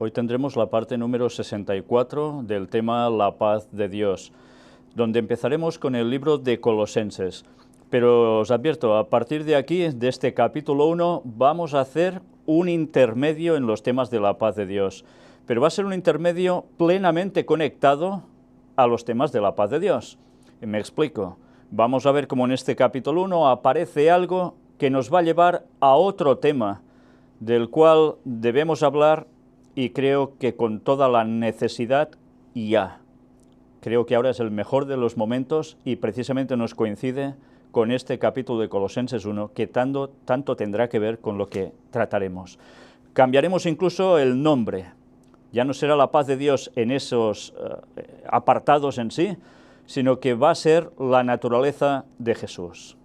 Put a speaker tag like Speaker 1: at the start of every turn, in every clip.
Speaker 1: Hoy tendremos la parte número 64 del tema La paz de Dios, donde empezaremos con el libro de Colosenses. Pero os advierto, a partir de aquí, de este capítulo 1, vamos a hacer un intermedio en los temas de la paz de Dios. Pero va a ser un intermedio plenamente conectado a los temas de la paz de Dios. Y me explico. Vamos a ver cómo en este capítulo 1 aparece algo que nos va a llevar a otro tema, del cual debemos hablar, y creo que con toda la necesidad ya. Creo que ahora es el mejor de los momentos y precisamente nos coincide con este capítulo de Colosenses 1, que tanto tendrá que ver con lo que trataremos. Cambiaremos incluso el nombre. Ya no será la paz de Dios en esos apartados en sí, sino que va a ser la naturaleza de Jesús.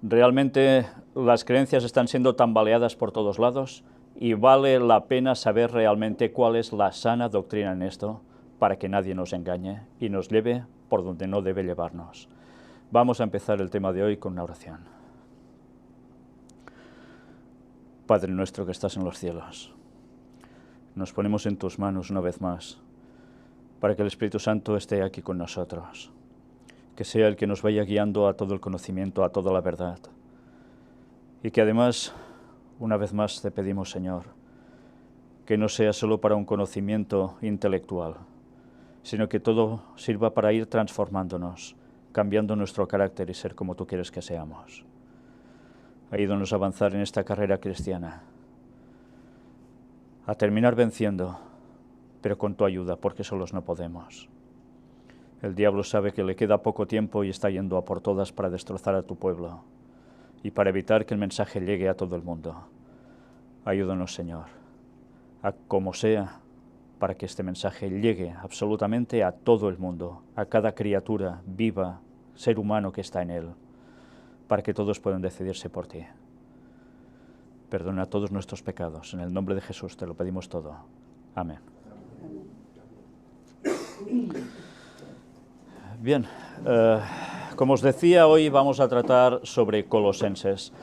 Speaker 1: Realmente las creencias están siendo tambaleadas por todos lados y vale la pena saber realmente cuál es la sana doctrina en esto, para que nadie nos engañe y nos lleve por donde no debe llevarnos. Vamos a empezar el tema de hoy con una oración. Padre nuestro que estás en los cielos, nos ponemos en tus manos una vez más, para que el Espíritu Santo esté aquí con nosotros, que sea el que nos vaya guiando a todo el conocimiento, a toda la verdad, y que además, una vez más te pedimos, Señor, que no sea solo para un conocimiento intelectual, sino que todo sirva para ir transformándonos, cambiando nuestro carácter y ser como tú quieres que seamos. Ayúdanos a avanzar en esta carrera cristiana, a terminar venciendo, pero con tu ayuda, porque solos no podemos. El diablo sabe que le queda poco tiempo y está yendo a por todas para destrozar a tu pueblo y para evitar que el mensaje llegue a todo el mundo. Ayúdanos, Señor, a como sea, para que este mensaje llegue absolutamente a todo el mundo, a cada criatura viva, ser humano que está en él, para que todos puedan decidirse por ti. Perdona todos nuestros pecados. En el nombre de Jesús te lo pedimos todo. Amén. Bien, como os decía, hoy vamos a tratar sobre Colosenses.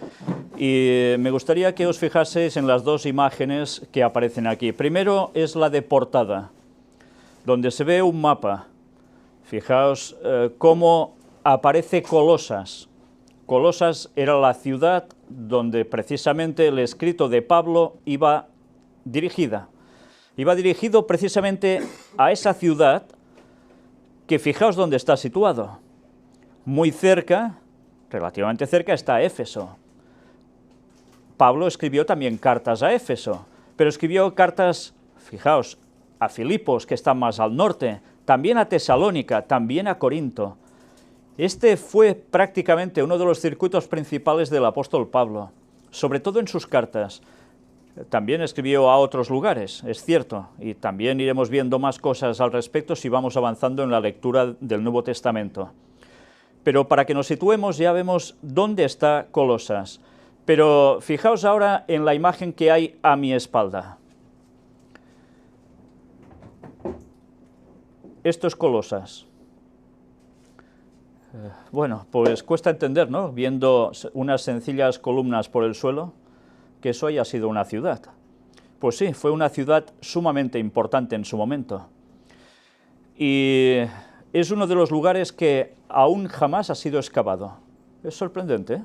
Speaker 1: Y me gustaría que os fijaseis en las dos imágenes que aparecen aquí. Primero es la de portada, donde se ve un mapa. Fijaos cómo aparece Colosas. Colosas era la ciudad donde precisamente el escrito de Pablo iba dirigida. Iba dirigido precisamente a esa ciudad que fijaos dónde está situado. Muy cerca, relativamente cerca, está Éfeso. Pablo escribió también cartas a Éfeso, pero escribió cartas, fijaos, a Filipos, que está más al norte, también a Tesalónica, también a Corinto. Este fue prácticamente uno de los circuitos principales del apóstol Pablo, sobre todo en sus cartas. También escribió a otros lugares, es cierto, y también iremos viendo más cosas al respecto si vamos avanzando en la lectura del Nuevo Testamento. Pero para que nos situemos ya vemos dónde está Colosas. Pero fijaos ahora en la imagen que hay a mi espalda. Esto es Colosas. Bueno, pues cuesta entender, ¿no? Viendo unas sencillas columnas por el suelo, que eso haya sido una ciudad. Pues sí, fue una ciudad sumamente importante en su momento. Y es uno de los lugares que aún jamás ha sido excavado. Es sorprendente, ¿eh?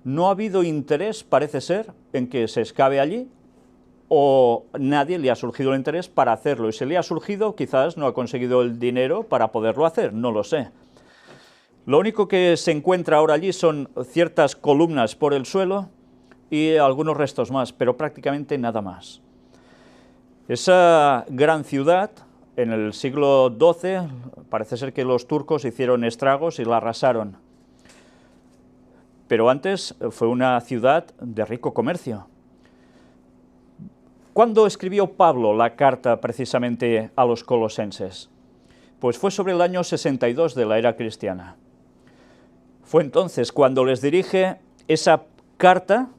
Speaker 1: No ha habido interés, parece ser, en que se excave allí, o nadie le ha surgido el interés para hacerlo, y si le ha surgido, quizás no ha conseguido el dinero para poderlo hacer, no lo sé. Lo único que se encuentra ahora allí son ciertas columnas por el suelo y algunos restos más, pero prácticamente nada más. Esa gran ciudad, en el siglo XII, parece ser que los turcos hicieron estragos y la arrasaron. Pero antes fue una ciudad de rico comercio. ¿Cuándo escribió Pablo la carta precisamente a los colosenses? Pues fue sobre el año 62 de la era cristiana. Fue entonces cuando les dirige esa carta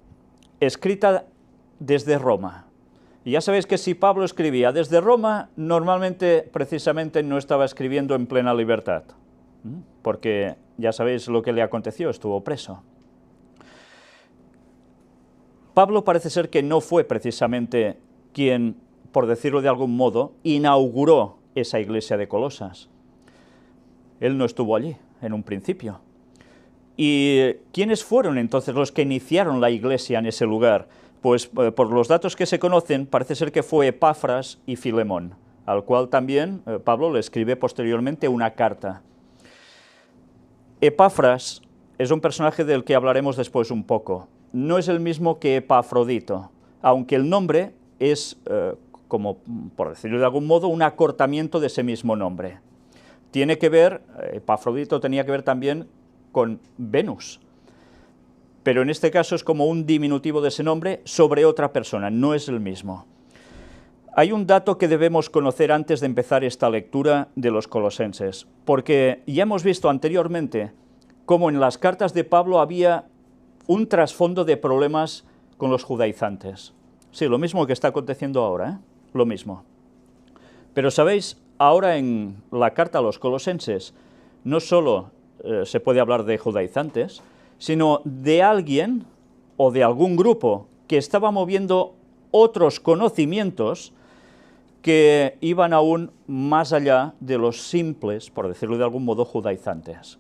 Speaker 1: escrita desde Roma. Y ya sabéis que si Pablo escribía desde Roma, normalmente precisamente no estaba escribiendo en plena libertad, porque ya sabéis lo que le aconteció, estuvo preso. Pablo parece ser que no fue precisamente quien, por decirlo de algún modo, inauguró esa iglesia de Colosas. Él no estuvo allí en un principio. ¿Y quiénes fueron entonces los que iniciaron la iglesia en ese lugar? Pues por los datos que se conocen, parece ser que fue Epafras y Filemón, al cual también Pablo le escribe posteriormente una carta. Epafras es un personaje del que hablaremos después un poco. No es el mismo que Epafrodito, aunque el nombre es, como por decirlo de algún modo, un acortamiento de ese mismo nombre. Tiene que ver, Epafrodito tenía que ver también con Venus, pero en este caso es como un diminutivo de ese nombre sobre otra persona, no es el mismo. Hay un dato que debemos conocer antes de empezar esta lectura de los colosenses, porque ya hemos visto anteriormente cómo en las cartas de Pablo había un trasfondo de problemas con los judaizantes. Sí, lo mismo que está aconteciendo ahora, lo mismo. Pero sabéis, ahora en la carta a los colosenses no solo se puede hablar de judaizantes, sino de alguien o de algún grupo que estaba moviendo otros conocimientos que iban aún más allá de los simples, por decirlo de algún modo, judaizantes.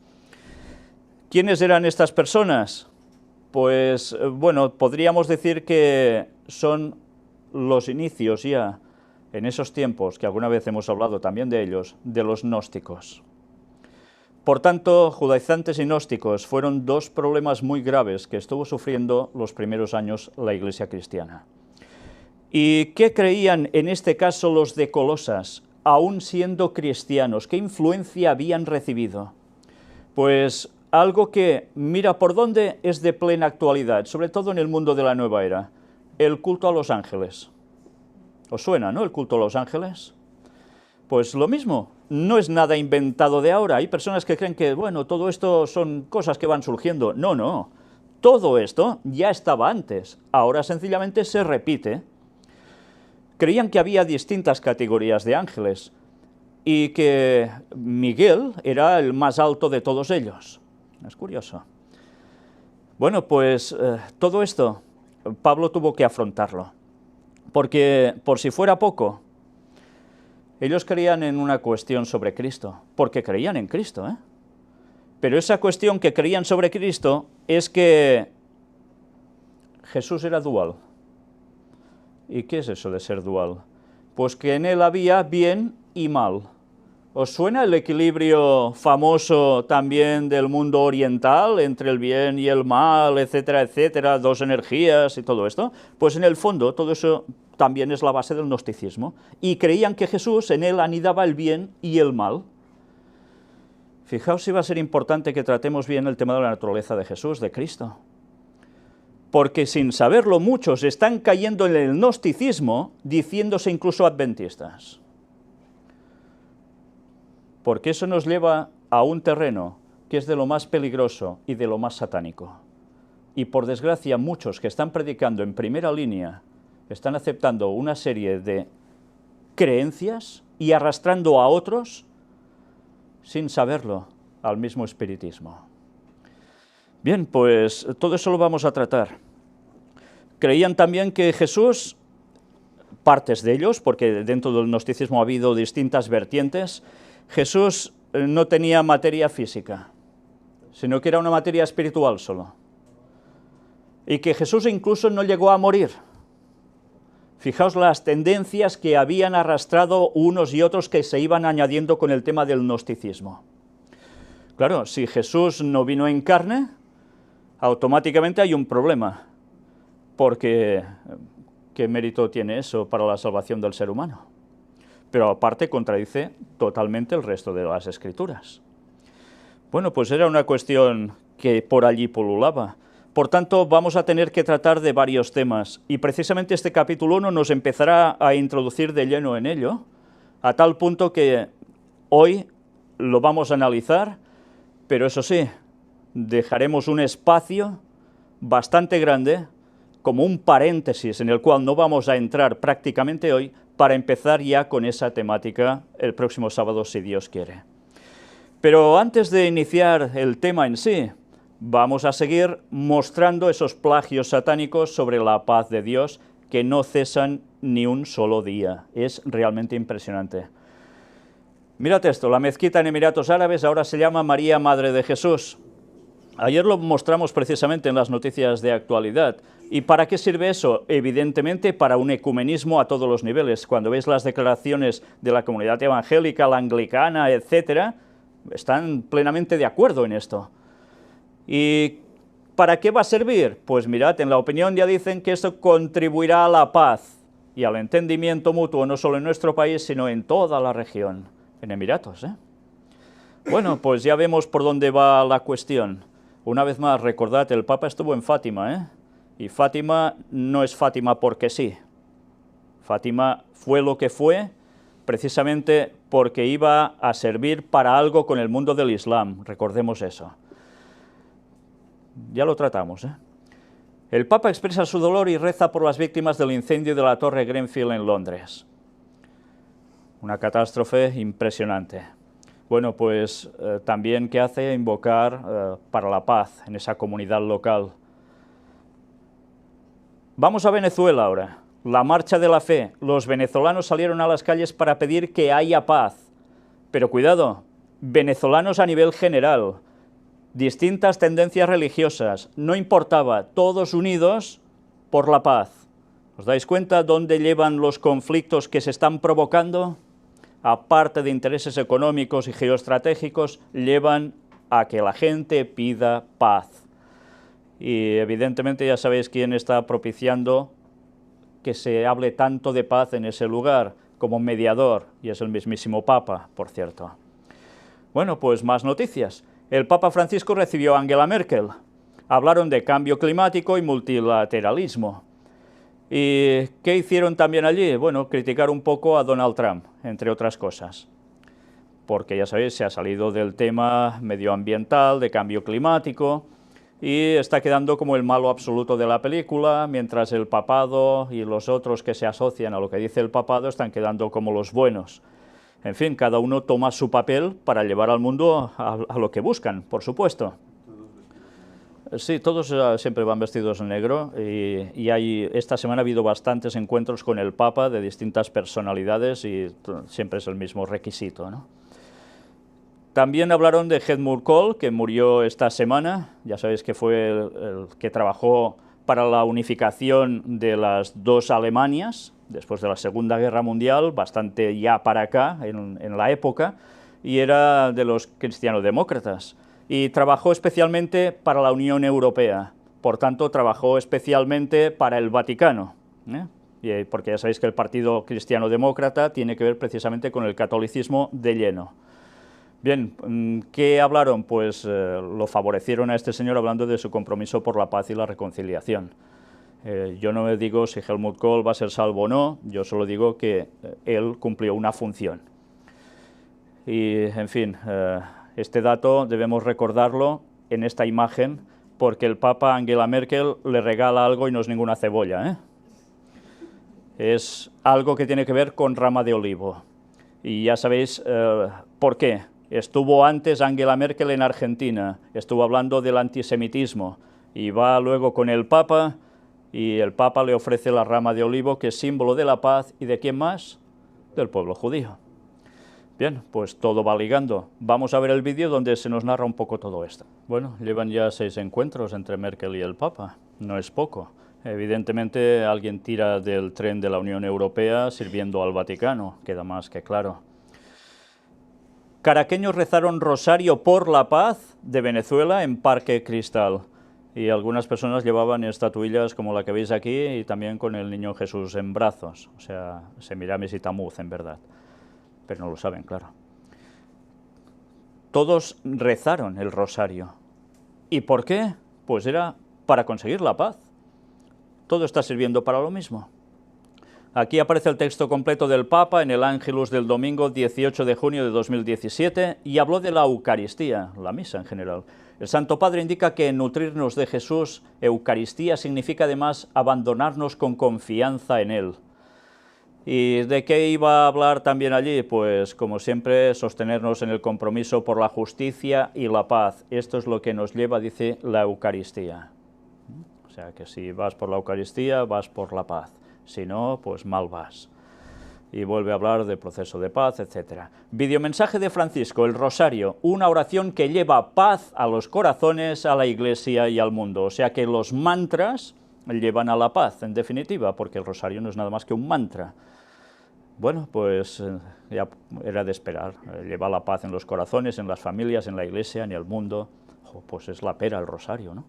Speaker 1: ¿Quiénes eran estas personas? Pues, bueno, podríamos decir que son los inicios ya, en esos tiempos, que alguna vez hemos hablado también de ellos, de los gnósticos. Por tanto, judaizantes y gnósticos fueron dos problemas muy graves que estuvo sufriendo los primeros años la Iglesia cristiana. ¿Y qué creían en este caso los de Colosas, aún siendo cristianos? ¿Qué influencia habían recibido? Pues algo que, mira por dónde, es de plena actualidad, sobre todo en el mundo de la nueva era, el culto a los ángeles. ¿Os suena, no, el culto a los ángeles? Pues lo mismo, no es nada inventado de ahora. Hay personas que creen que, bueno, todo esto son cosas que van surgiendo. No, no, todo esto ya estaba antes, ahora sencillamente se repite. Creían que había distintas categorías de ángeles y que Miguel era el más alto de todos ellos. Es curioso. Bueno, pues todo esto Pablo tuvo que afrontarlo, porque por si fuera poco, ellos creían en una cuestión sobre Cristo, porque creían en Cristo, ¿eh? Pero esa cuestión que creían sobre Cristo es que Jesús era dual. ¿Y qué es eso de ser dual? Pues que en él había bien y mal. ¿Os suena el equilibrio famoso también del mundo oriental entre el bien y el mal, etcétera, etcétera, dos energías y todo esto? Pues en el fondo todo eso también es la base del gnosticismo. Y creían que Jesús, en él anidaba el bien y el mal. Fijaos si va a ser importante que tratemos bien el tema de la naturaleza de Jesús, de Cristo. Porque sin saberlo muchos están cayendo en el gnosticismo, diciéndose incluso adventistas. Porque eso nos lleva a un terreno que es de lo más peligroso y de lo más satánico. Y por desgracia muchos que están predicando en primera línea están aceptando una serie de creencias y arrastrando a otros, sin saberlo, al mismo espiritismo. Bien, pues todo eso lo vamos a tratar. Creían también que Jesús, partes de ellos, porque dentro del gnosticismo ha habido distintas vertientes, Jesús no tenía materia física, sino que era una materia espiritual solo. Y que Jesús incluso no llegó a morir. Fijaos las tendencias que habían arrastrado unos y otros que se iban añadiendo con el tema del gnosticismo. Claro, si Jesús no vino en carne, automáticamente hay un problema, porque ¿qué mérito tiene eso para la salvación del ser humano? Pero aparte contradice totalmente el resto de las Escrituras. Bueno, pues era una cuestión que por allí pululaba. Por tanto, vamos a tener que tratar de varios temas, y precisamente este capítulo 1 nos empezará a introducir de lleno en ello, a tal punto que hoy lo vamos a analizar, pero eso sí, dejaremos un espacio bastante grande, como un paréntesis en el cual no vamos a entrar prácticamente hoy, para empezar ya con esa temática el próximo sábado, si Dios quiere. Pero antes de iniciar el tema en sí, vamos a seguir mostrando esos plagios satánicos sobre la paz de Dios que no cesan ni un solo día. Es realmente impresionante. Mirad esto, la mezquita en Emiratos Árabes ahora se llama María Madre de Jesús. Ayer lo mostramos precisamente en las noticias de actualidad. ¿Y para qué sirve eso? Evidentemente para un ecumenismo a todos los niveles. Cuando veis las declaraciones de la comunidad evangélica, la anglicana, etcétera, están plenamente de acuerdo en esto. ¿Y para qué va a servir? Pues mirad, en la opinión ya dicen que esto contribuirá a la paz y al entendimiento mutuo, no solo en nuestro país, sino en toda la región, en Emiratos, ¿eh? Bueno, pues ya vemos por dónde va la cuestión. Una vez más, recordad, el Papa estuvo en Fátima, ¿eh? Y Fátima no es Fátima porque sí. Fátima fue lo que fue precisamente porque iba a servir para algo con el mundo del Islam, recordemos eso. Ya lo tratamos, ¿eh? El Papa expresa su dolor y reza por las víctimas del incendio de la Torre Grenfell en Londres. Una catástrofe impresionante. Bueno, pues también ¿qué hace? Invocar para la paz en esa comunidad local. Vamos a Venezuela ahora. La marcha de la fe. Los venezolanos salieron a las calles para pedir que haya paz. Pero cuidado, venezolanos a nivel general, distintas tendencias religiosas, no importaba, todos unidos por la paz. ¿Os dais cuenta dónde llevan los conflictos que se están provocando? Aparte de intereses económicos y geoestratégicos, llevan a que la gente pida paz. Y evidentemente ya sabéis quién está propiciando que se hable tanto de paz en ese lugar, como mediador, y es el mismísimo Papa, por cierto. Bueno, pues más noticias. El Papa Francisco recibió a Angela Merkel. Hablaron de cambio climático y multilateralismo. ¿Y qué hicieron también allí? Bueno, criticar un poco a Donald Trump, entre otras cosas. Porque ya sabéis, se ha salido del tema medioambiental, de cambio climático, y está quedando como el malo absoluto de la película, mientras el papado y los otros que se asocian a lo que dice el papado están quedando como los buenos. En fin, cada uno toma su papel para llevar al mundo a lo que buscan, por supuesto. Sí, todos siempre van vestidos en negro y esta semana ha habido bastantes encuentros con el Papa de distintas personalidades y siempre es el mismo requisito, ¿no? También hablaron de Helmut Kohl, que murió esta semana. Ya sabéis que fue el que trabajó para la unificación de las dos Alemanias, después de la Segunda Guerra Mundial, bastante ya para acá, en la época, y era de los cristianodemócratas. Y trabajó especialmente para la Unión Europea, por tanto trabajó especialmente para el Vaticano, ¿eh? Porque ya sabéis que el Partido Cristiano-Demócrata tiene que ver precisamente con el catolicismo de lleno. Bien, ¿qué hablaron? Pues lo favorecieron a este señor hablando de su compromiso por la paz y la reconciliación. Yo no me digo si Helmut Kohl va a ser salvo o no, yo solo digo que él cumplió una función. Y, en fin, este dato debemos recordarlo en esta imagen, porque el Papa Angela Merkel le regala algo y no es ninguna cebolla, ¿eh? Es algo que tiene que ver con rama de olivo. Y ya sabéis por qué. Estuvo antes Angela Merkel en Argentina, estuvo hablando del antisemitismo, y va luego con el Papa, y el Papa le ofrece la rama de olivo, que es símbolo de la paz, ¿y de quién más? Del pueblo judío. Bien, pues todo va ligando. Vamos a ver el vídeo donde se nos narra un poco todo esto. Bueno, llevan ya 6 encuentros entre Merkel y el Papa, no es poco. Evidentemente alguien tira del tren de la Unión Europea sirviendo al Vaticano, queda más que claro. Caraqueños rezaron rosario por la paz de Venezuela en Parque Cristal. Y algunas personas llevaban estatuillas como la que veis aquí y también con el niño Jesús en brazos. O sea, Semiramis y Tamuz, en verdad. Pero no lo saben, claro. Todos rezaron el rosario. ¿Y por qué? Pues era para conseguir la paz. Todo está sirviendo para lo mismo. Aquí aparece el texto completo del Papa en el Ángelus del domingo 18 de junio de 2017 y habló de la Eucaristía, la misa en general. El Santo Padre indica que nutrirnos de Jesús, Eucaristía, significa además abandonarnos con confianza en Él. ¿Y de qué iba a hablar también allí? Pues, como siempre, sostenernos en el compromiso por la justicia y la paz. Esto es lo que nos lleva, dice, la Eucaristía. O sea, que si vas por la Eucaristía, vas por la paz. si no, pues mal vas. Y vuelve a hablar del proceso de paz, etc. Videomensaje de Francisco, el rosario, una oración que lleva paz a los corazones, a la Iglesia y al mundo. O sea que los mantras llevan a la paz, en definitiva, porque el rosario no es nada más que un mantra. Bueno, pues ya era de esperar, lleva la paz en los corazones, en las familias, en la Iglesia, en el mundo. Pues es la pera el rosario, ¿no?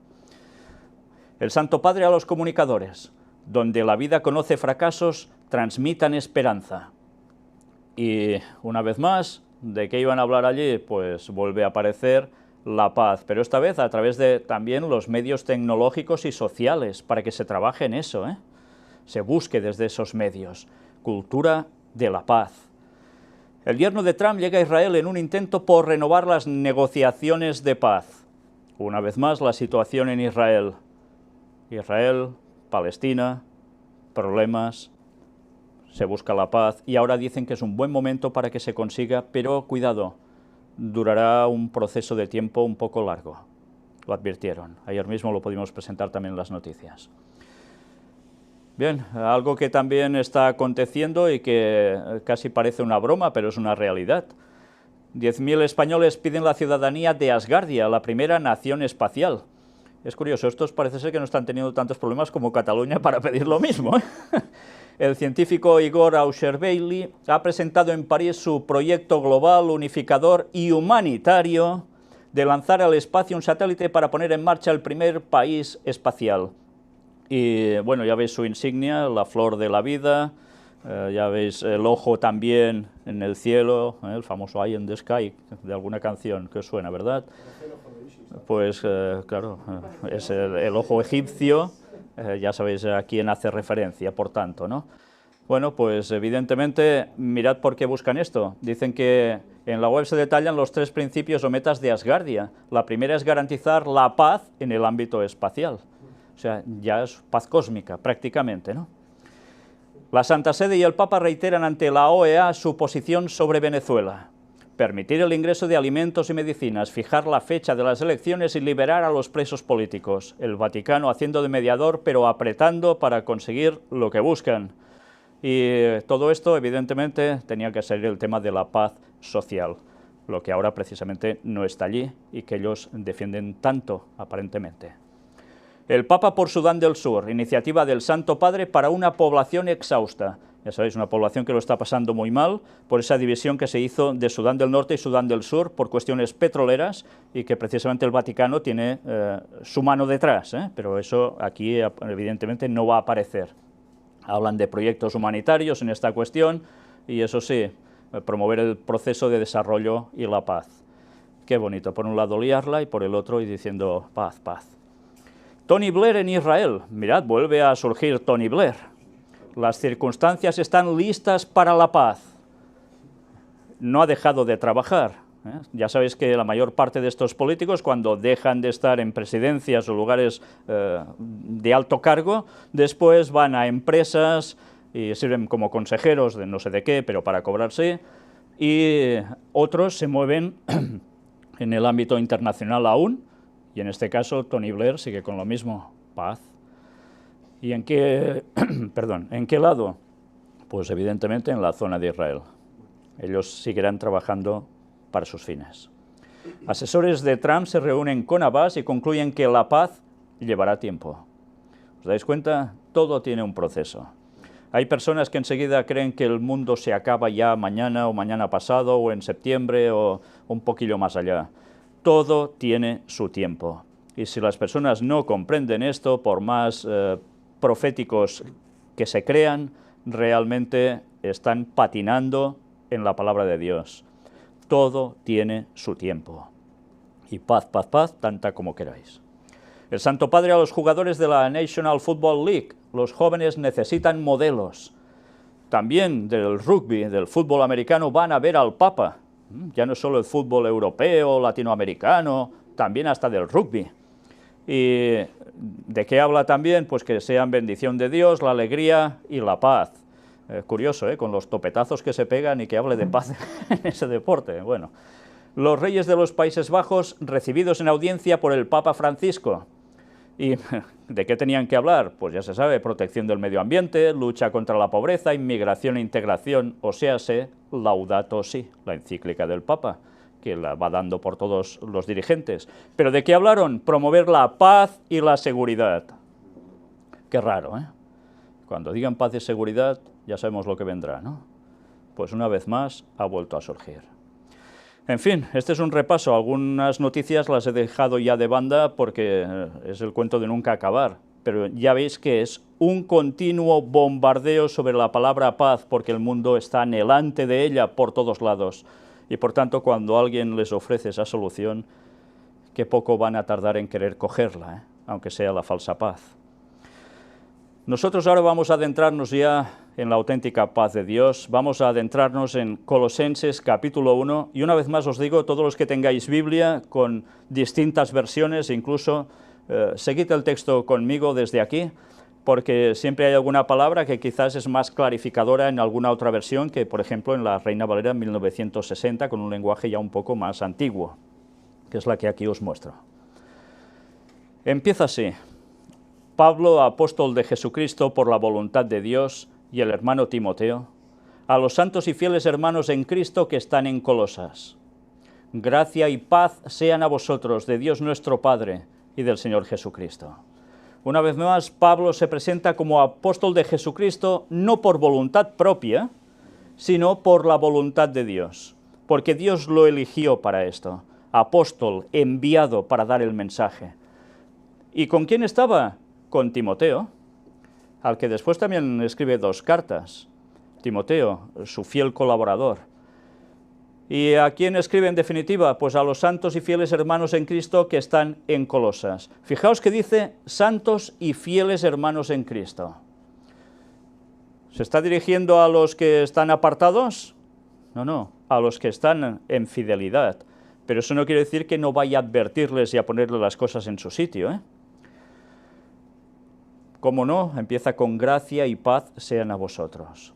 Speaker 1: El Santo Padre a los comunicadores, donde la vida conoce fracasos, transmitan esperanza. Y una vez más, ¿de qué iban a hablar allí? Pues vuelve a aparecer la paz, pero esta vez a través de también los medios tecnológicos y sociales, para que se trabaje en eso, se busque desde esos medios. Cultura de la paz. El yerno de Trump llega a Israel en un intento por renovar las negociaciones de paz. Una vez más, la situación en Israel. Israel, Palestina, problemas, se busca la paz y ahora dicen que es un buen momento para que se consiga, pero cuidado, durará un proceso de tiempo un poco largo, lo advirtieron. Ayer mismo lo pudimos presentar también en las noticias. Bien, algo que también está aconteciendo y que casi parece una broma, pero es una realidad. 10.000 españoles piden la ciudadanía de Asgardia, la primera nación espacial. Es curioso, estos parece ser que no están teniendo tantos problemas como Cataluña para pedir lo mismo, El científico Igor Ausher-Bailey ha presentado en París su proyecto global, unificador y humanitario de lanzar al espacio un satélite para poner en marcha el primer país espacial. Y bueno, ya veis su insignia, la flor de la vida, ya veis el ojo también en el cielo, el famoso Eye in the Sky, de alguna canción que os suena, ¿verdad? Pues claro, es el ojo egipcio, ya sabéis a quién hace referencia, por tanto, ¿no? Bueno, pues evidentemente, mirad por qué buscan esto. Dicen que en la web se detallan los 3 principios o metas de Asgardia. La primera es garantizar la paz en el ámbito espacial. O sea, ya es paz cósmica, prácticamente, ¿no? La Santa Sede y el Papa reiteran ante la OEA su posición sobre Venezuela. Permitir el ingreso de alimentos y medicinas, fijar la fecha de las elecciones y liberar a los presos políticos. El Vaticano haciendo de mediador, pero apretando para conseguir lo que buscan. Y todo esto, evidentemente, tenía que ser el tema de la paz social, lo que ahora precisamente no está allí y que ellos defienden tanto, aparentemente. El Papa por Sudán del Sur, iniciativa del Santo Padre para una población exhausta. Ya sabéis, una población que lo está pasando muy mal por esa división que se hizo de Sudán del Norte y Sudán del Sur por cuestiones petroleras y que precisamente el Vaticano tiene su mano detrás, pero eso aquí evidentemente no va a aparecer. Hablan de proyectos humanitarios en esta cuestión y eso sí, promover el proceso de desarrollo y la paz. Qué bonito, por un lado liarla y por el otro y diciendo paz, paz. Tony Blair en Israel. Mirad, vuelve a surgir Tony Blair. Las circunstancias están listas para la paz. No ha dejado de trabajar. Ya sabéis que la mayor parte de estos políticos, cuando dejan de estar en presidencias o lugares de alto cargo, después van a empresas y sirven como consejeros de no sé de qué, pero para cobrarse, y otros se mueven en el ámbito internacional aún, y en este caso Tony Blair sigue con lo mismo, paz. ¿Y en qué, ¿en qué lado? Pues evidentemente en la zona de Israel. Ellos seguirán trabajando para sus fines. Asesores de Trump se reúnen con Abbas y concluyen que la paz llevará tiempo. ¿Os dais cuenta? Todo tiene un proceso. Hay personas que enseguida creen que el mundo se acaba ya mañana o mañana pasado o en septiembre o un poquillo más allá. Todo tiene su tiempo. Y si las personas no comprenden esto, por más proféticos que se crean, realmente están patinando en la palabra de Dios. Todo tiene su tiempo. Y paz, paz, paz, tanta como queráis. El Santo Padre a los jugadores de la National Football League. Los jóvenes necesitan modelos. También del rugby, del fútbol americano, van a ver al Papa. Ya no solo el fútbol europeo, latinoamericano, también hasta del rugby. ¿Y de qué habla también? Pues que sean bendición de Dios, la alegría y la paz. Curioso, con los topetazos que se pegan y que hable de paz en ese deporte. Bueno, los reyes de los Países Bajos recibidos en audiencia por el Papa Francisco. ¿Y de qué tenían que hablar? Pues ya se sabe, protección del medio ambiente, lucha contra la pobreza, inmigración e integración, o sea, Laudato Si, la encíclica del Papa, que la va dando por todos los dirigentes. ¿Pero de qué hablaron? Promover la paz y la seguridad. Qué raro, ¿eh? Cuando digan paz y seguridad, ya sabemos lo que vendrá, ¿no? Pues una vez más ha vuelto a surgir. En fin, este es un repaso. Algunas noticias las he dejado ya de banda porque es el cuento de nunca acabar, pero ya veis que es un continuo bombardeo sobre la palabra paz, porque el mundo está anhelante de ella por todos lados, y por tanto cuando alguien les ofrece esa solución, qué poco van a tardar en querer cogerla, aunque sea la falsa paz. Nosotros ahora vamos a adentrarnos ya en la auténtica paz de Dios, vamos a adentrarnos en Colosenses capítulo 1, y una vez más os digo, todos los que tengáis Biblia con distintas versiones, incluso seguid el texto conmigo desde aquí, porque siempre hay alguna palabra que quizás es más clarificadora en alguna otra versión que, por ejemplo, en la Reina Valera 1960, con un lenguaje ya un poco más antiguo, que es la que aquí os muestro. Empieza así: Pablo, apóstol de Jesucristo por la voluntad de Dios, y el hermano Timoteo, a los santos y fieles hermanos en Cristo que están en Colosas. Gracia y paz sean a vosotros, de Dios nuestro Padre y del Señor Jesucristo. Una vez más, Pablo se presenta como apóstol de Jesucristo no por voluntad propia, sino por la voluntad de Dios, porque Dios lo eligió para esto, apóstol, enviado para dar el mensaje. ¿Y con quién estaba? Con Timoteo, al que después también escribe 2 cartas. Timoteo, su fiel colaborador. ¿Y a quién escribe en definitiva? Pues a los santos y fieles hermanos en Cristo que están en Colosas. Fijaos que dice santos y fieles hermanos en Cristo. ¿Se está dirigiendo a los que están apartados? No, a los que están en fidelidad. Pero eso no quiere decir que no vaya a advertirles y a ponerle las cosas en su sitio, ¿eh? ¿Cómo no? Empieza con gracia y paz sean a vosotros.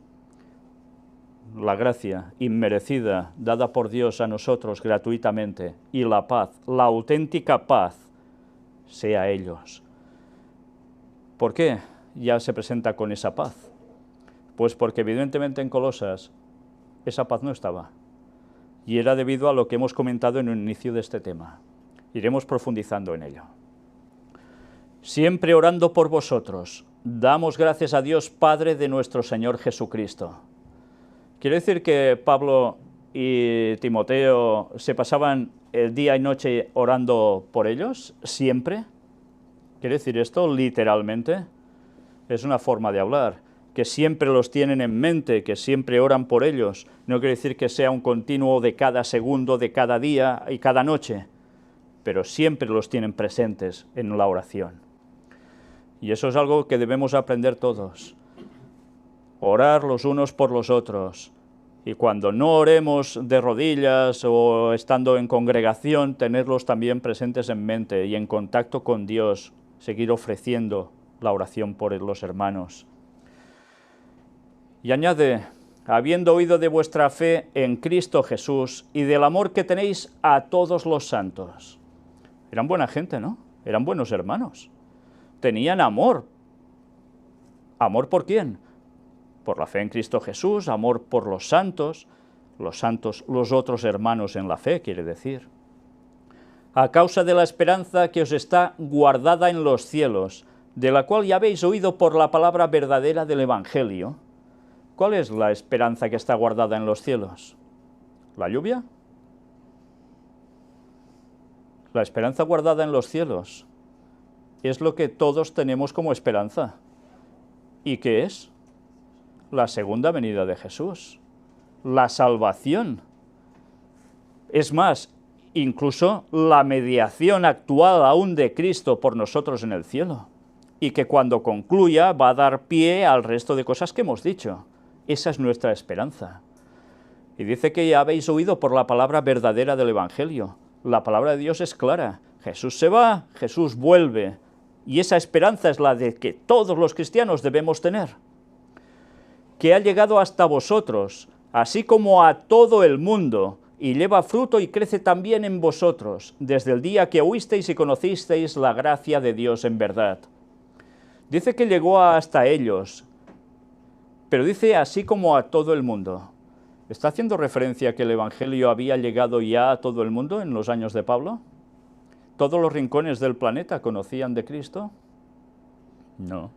Speaker 1: La gracia inmerecida, dada por Dios a nosotros gratuitamente, y la paz, la auténtica paz, sea a ellos. ¿Por qué ya se presenta con esa paz? Pues porque evidentemente en Colosas esa paz no estaba, y era debido a lo que hemos comentado en el inicio de este tema. Iremos profundizando en ello. Siempre orando por vosotros, damos gracias a Dios Padre de nuestro Señor Jesucristo. ¿Quiere decir que Pablo y Timoteo se pasaban el día y noche orando por ellos? ¿Siempre? ¿Quiere decir esto literalmente? Es una forma de hablar, que siempre los tienen en mente, que siempre oran por ellos. No quiere decir que sea un continuo de cada segundo, de cada día y cada noche, pero siempre los tienen presentes en la oración. Y eso es algo que debemos aprender todos. Orar los unos por los otros. Y cuando no oremos de rodillas o estando en congregación, tenerlos también presentes en mente y en contacto con Dios, seguir ofreciendo la oración por los hermanos. Y añade, habiendo oído de vuestra fe en Cristo Jesús y del amor que tenéis a todos los santos. Eran buena gente, ¿no? Eran buenos hermanos. Tenían amor. ¿Amor por quién? Por la fe en Cristo Jesús, amor por los santos, los otros hermanos en la fe, quiere decir. A causa de la esperanza que os está guardada en los cielos, de la cual ya habéis oído por la palabra verdadera del Evangelio. ¿Cuál es la esperanza que está guardada en los cielos? ¿La lluvia? La esperanza guardada en los cielos es lo que todos tenemos como esperanza. ¿Y qué es? La segunda venida de Jesús, la salvación. Es más, incluso la mediación actual aún de Cristo por nosotros en el cielo, y que cuando concluya va a dar pie al resto de cosas que hemos dicho. Esa es nuestra esperanza. Y dice que ya habéis oído por la palabra verdadera del Evangelio. La palabra de Dios es clara. Jesús se va, Jesús vuelve. Y esa esperanza es la de que todos los cristianos debemos tener. Que ha llegado hasta vosotros, así como a todo el mundo, y lleva fruto y crece también en vosotros, desde el día que oísteis y conocisteis la gracia de Dios en verdad. Dice que llegó hasta ellos, pero dice así como a todo el mundo. ¿Está haciendo referencia a que el Evangelio había llegado ya a todo el mundo en los años de Pablo? ¿Todos los rincones del planeta conocían de Cristo? No.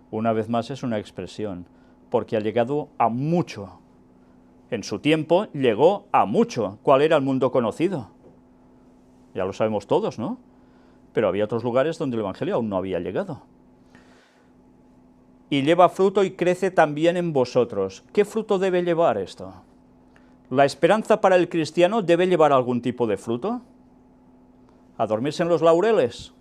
Speaker 1: Una vez más es una expresión, porque ha llegado a mucho. En su tiempo llegó a mucho. ¿Cuál era el mundo conocido? Ya lo sabemos todos, ¿no? Pero había otros lugares donde el Evangelio aún no había llegado. Y lleva fruto y crece también en vosotros. ¿Qué fruto debe llevar esto? ¿La esperanza para el cristiano debe llevar algún tipo de fruto? ¿A dormirse en los laureles?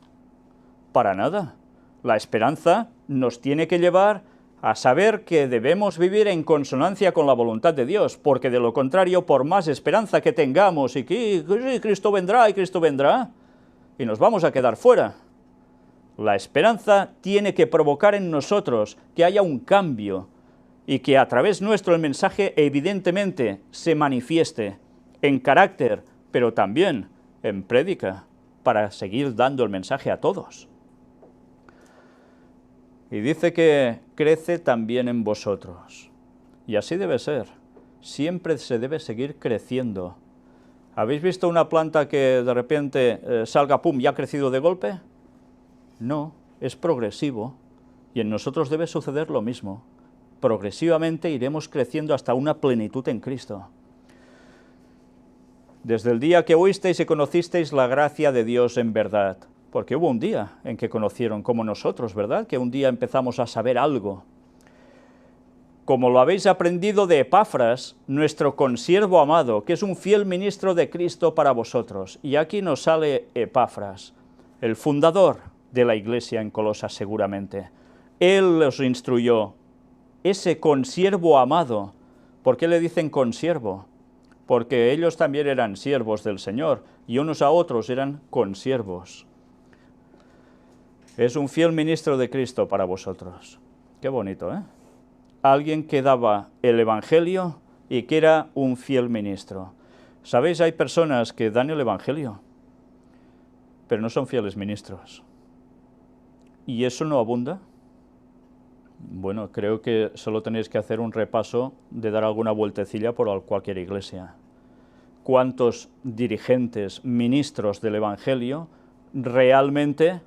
Speaker 1: Para nada. La esperanza nos tiene que llevar a saber que debemos vivir en consonancia con la voluntad de Dios, porque de lo contrario, por más esperanza que tengamos y que Cristo vendrá y nos vamos a quedar fuera. La esperanza tiene que provocar en nosotros que haya un cambio y que a través nuestro el mensaje evidentemente se manifieste en carácter, pero también en prédica, para seguir dando el mensaje a todos. Y dice que crece también en vosotros. Y así debe ser. Siempre se debe seguir creciendo. ¿Habéis visto una planta que de repente salga, pum, y ha crecido de golpe? No, es progresivo. Y en nosotros debe suceder lo mismo. Progresivamente iremos creciendo hasta una plenitud en Cristo. Desde el día que oísteis y conocisteis la gracia de Dios en verdad. Porque hubo un día en que conocieron como nosotros, ¿verdad? Que un día empezamos a saber algo. Como lo habéis aprendido de Epafras, nuestro consiervo amado, que es un fiel ministro de Cristo para vosotros. Y aquí nos sale Epafras, el fundador de la iglesia en Colosas seguramente. Él los instruyó, ese consiervo amado. ¿Por qué le dicen consiervo? Porque ellos también eran siervos del Señor, y unos a otros eran consiervos. Es un fiel ministro de Cristo para vosotros. Qué bonito, ¿eh? Alguien que daba el Evangelio y que era un fiel ministro. ¿Sabéis? Hay personas que dan el Evangelio, pero no son fieles ministros. ¿Y eso no abunda? Bueno, creo que solo tenéis que hacer un repaso de dar alguna vueltecilla por cualquier iglesia. ¿Cuántos dirigentes, ministros del Evangelio realmente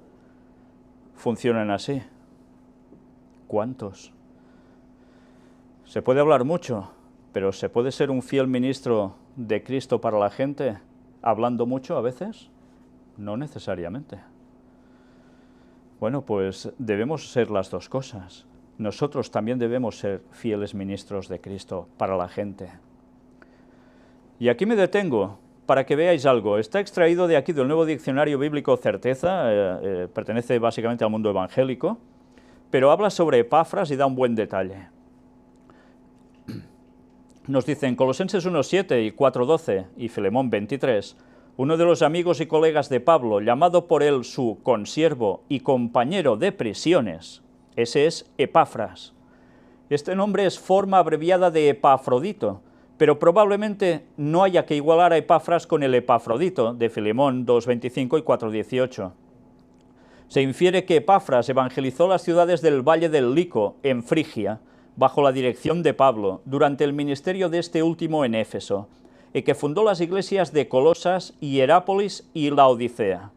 Speaker 1: funcionan así? ¿Cuántos? Se puede hablar mucho, pero ¿se puede ser un fiel ministro de Cristo para la gente hablando mucho a veces? No necesariamente. Bueno, pues debemos ser las dos cosas. Nosotros también debemos ser fieles ministros de Cristo para la gente. Y aquí me detengo para que veáis algo. Está extraído de aquí del Nuevo Diccionario Bíblico Certeza, pertenece básicamente al mundo evangélico, pero habla sobre Epafras y da un buen detalle. Nos dice en Colosenses 1:7 y 4:12 y Filemón 23, uno de los amigos y colegas de Pablo, llamado por él su consiervo y compañero de prisiones, ese es Epafras. Este nombre es forma abreviada de Epafrodito, pero probablemente no haya que igualar a Epafras con el Epafrodito de Filemón 2:25 y 4:18. Se infiere que Epafras evangelizó las ciudades del Valle del Lico, en Frigia, bajo la dirección de Pablo, durante el ministerio de este último en Éfeso, y que fundó las iglesias de Colosas, Hierápolis y Laodicea.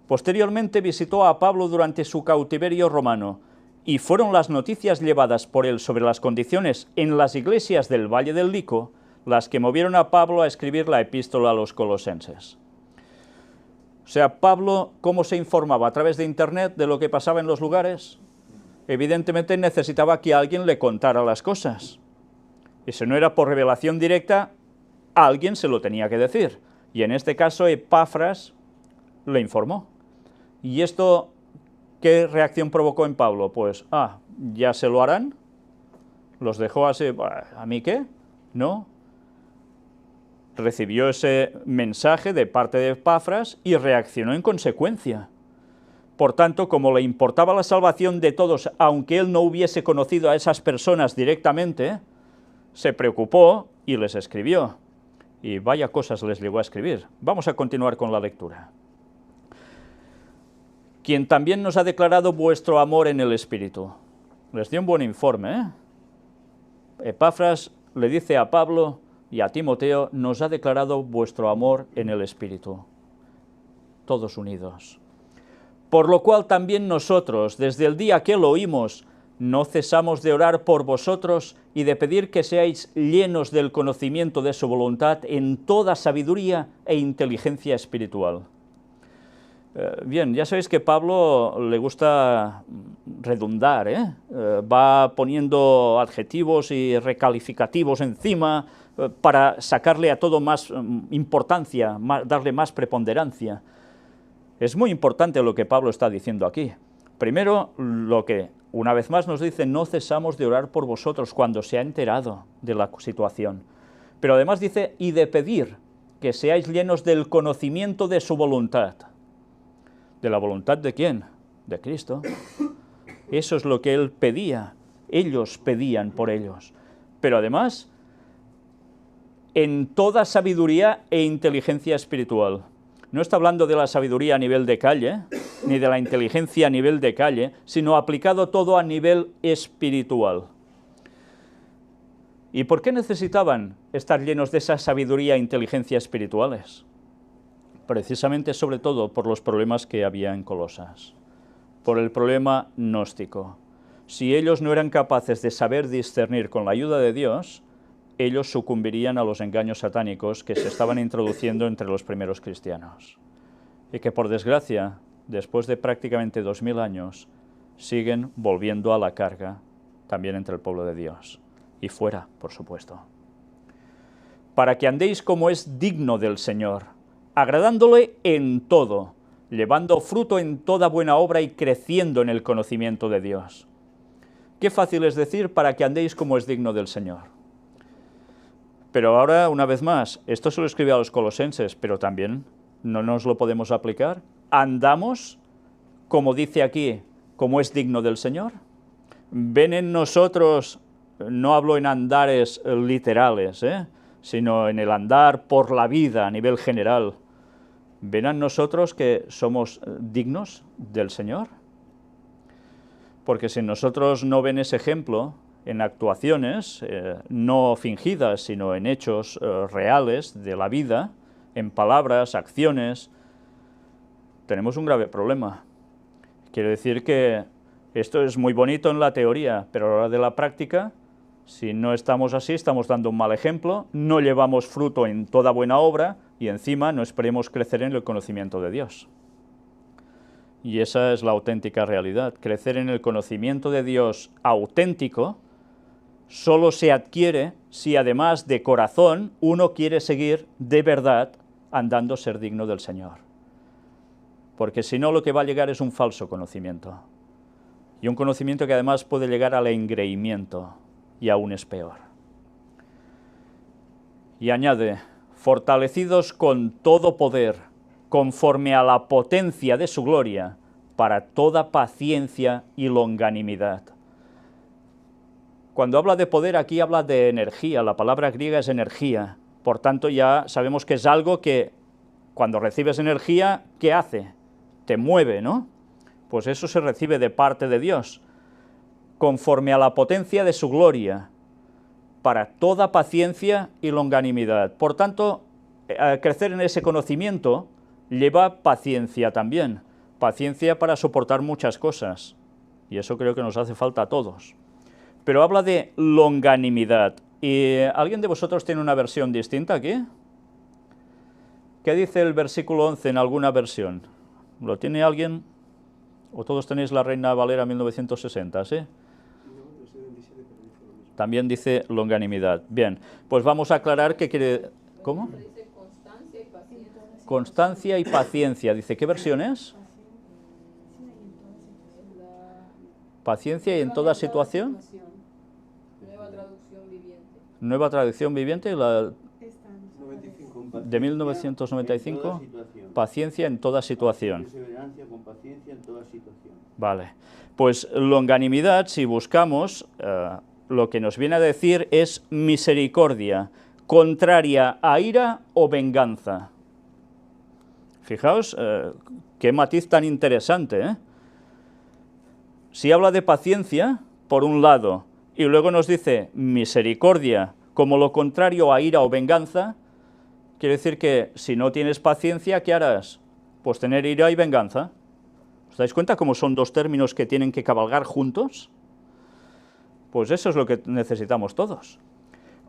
Speaker 1: Posteriormente visitó a Pablo durante su cautiverio romano, y fueron las noticias llevadas por él sobre las condiciones en las iglesias del Valle del Lico las que movieron a Pablo a escribir la epístola a los colosenses. O sea, Pablo, ¿cómo se informaba? ¿A través de Internet de lo que pasaba en los lugares? Evidentemente necesitaba que alguien le contara las cosas. Y si no era por revelación directa, alguien se lo tenía que decir. Y en este caso, Epafras le informó. Y esto, ¿qué reacción provocó en Pablo? Pues, ya se lo harán, los dejó así, ¿a mí qué? No. Recibió ese mensaje de parte de Epafras y reaccionó en consecuencia. Por tanto, como le importaba la salvación de todos, aunque él no hubiese conocido a esas personas directamente, se preocupó y les escribió. Y vaya cosas les llegó a escribir. Vamos a continuar con la lectura. Quien también nos ha declarado vuestro amor en el Espíritu. Les dio un buen informe, ¿eh? Epafras le dice a Pablo y a Timoteo, nos ha declarado vuestro amor en el Espíritu. Todos unidos. Por lo cual también nosotros, desde el día que lo oímos, no cesamos de orar por vosotros y de pedir que seáis llenos del conocimiento de su voluntad en toda sabiduría e inteligencia espiritual. Bien, ya sabéis que Pablo le gusta redundar, va poniendo adjetivos y recalificativos encima para sacarle a todo más importancia, darle más preponderancia. Es muy importante lo que Pablo está diciendo aquí. Primero, lo que una vez más nos dice, no cesamos de orar por vosotros cuando se ha enterado de la situación. Pero además dice, y de pedir que seáis llenos del conocimiento de su voluntad. ¿De la voluntad de quién? De Cristo. Eso es lo que él pedía. Ellos pedían por ellos. Pero además, en toda sabiduría e inteligencia espiritual. No está hablando de la sabiduría a nivel de calle, ni de la inteligencia a nivel de calle, sino aplicado todo a nivel espiritual. ¿Y por qué necesitaban estar llenos de esa sabiduría e inteligencia espirituales? Precisamente, sobre todo, por los problemas que había en Colosas, por el problema gnóstico. Si ellos no eran capaces de saber discernir con la ayuda de Dios, ellos sucumbirían a los engaños satánicos que se estaban introduciendo entre los primeros cristianos. Y que, por desgracia, después de prácticamente 2000 años, siguen volviendo a la carga también entre el pueblo de Dios. Y fuera, por supuesto. Para que andéis como es digno del Señor, agradándole en todo, llevando fruto en toda buena obra y creciendo en el conocimiento de Dios. Qué fácil es decir, para que andéis como es digno del Señor. Pero ahora, una vez más, esto se lo escribe a los colosenses, pero también no nos lo podemos aplicar. ¿Andamos, como dice aquí, como es digno del Señor? ¿Ven en nosotros, no hablo en andares literales, sino en el andar por la vida a nivel general, ven en nosotros que somos dignos del Señor? Porque si nosotros no ven ese ejemplo en actuaciones, no fingidas, sino en hechos reales de la vida, en palabras, acciones, tenemos un grave problema. Quiere decir que esto es muy bonito en la teoría, pero a la hora de la práctica, si no estamos así, estamos dando un mal ejemplo, no llevamos fruto en toda buena obra y encima no esperemos crecer en el conocimiento de Dios. Y esa es la auténtica realidad. Crecer en el conocimiento de Dios auténtico solo se adquiere si además de corazón uno quiere seguir de verdad andando ser digno del Señor. Porque si no, lo que va a llegar es un falso conocimiento. Y un conocimiento que además puede llegar al engreimiento, y aún es peor. Y añade, fortalecidos con todo poder, conforme a la potencia de su gloria, para toda paciencia y longanimidad. Cuando habla de poder, aquí habla de energía, la palabra griega es energía, por tanto ya sabemos que es algo que cuando recibes energía, ¿qué hace? Te mueve, ¿no? Pues eso se recibe de parte de Dios, conforme a la potencia de su gloria, para toda paciencia y longanimidad. Por tanto, crecer en ese conocimiento lleva paciencia también, paciencia para soportar muchas cosas, y eso creo que nos hace falta a todos. Pero habla de longanimidad. ¿Y alguien de vosotros tiene una versión distinta aquí? ¿Qué dice el versículo 11 en alguna versión? ¿Lo tiene alguien? ¿O todos tenéis la Reina Valera 1960, sí? También dice longanimidad. Bien, pues vamos a aclarar qué quiere... ¿Cómo?
Speaker 2: Dice constancia y paciencia.
Speaker 1: Constancia y paciencia. Dice, ¿qué versión es? Paciencia y en toda situación.
Speaker 2: Nueva traducción viviente.
Speaker 1: Nueva traducción viviente, la de 1995. Paciencia en toda situación.
Speaker 3: Perseverancia con paciencia en toda situación.
Speaker 1: Vale. Pues longanimidad, si buscamos, lo que nos viene a decir es misericordia, contraria a ira o venganza. Fijaos, qué matiz tan interesante, ¿eh? Si habla de paciencia, por un lado, y luego nos dice misericordia como lo contrario a ira o venganza, quiere decir que si no tienes paciencia, ¿qué harás? Pues tener ira y venganza. ¿Os dais cuenta cómo son dos términos que tienen que cabalgar juntos? Pues eso es lo que necesitamos todos.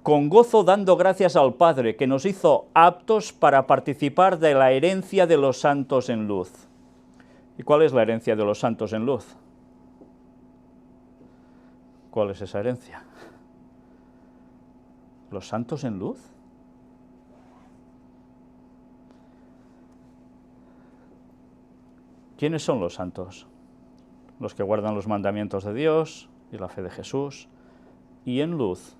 Speaker 1: Con gozo dando gracias al Padre, que nos hizo aptos para participar de la herencia de los santos en luz. ¿Y cuál es la herencia de los santos en luz? ¿Cuál es esa herencia? ¿Los santos en luz? ¿Quiénes son los santos? Los que guardan los mandamientos de Dios y la fe de Jesús. Y en luz,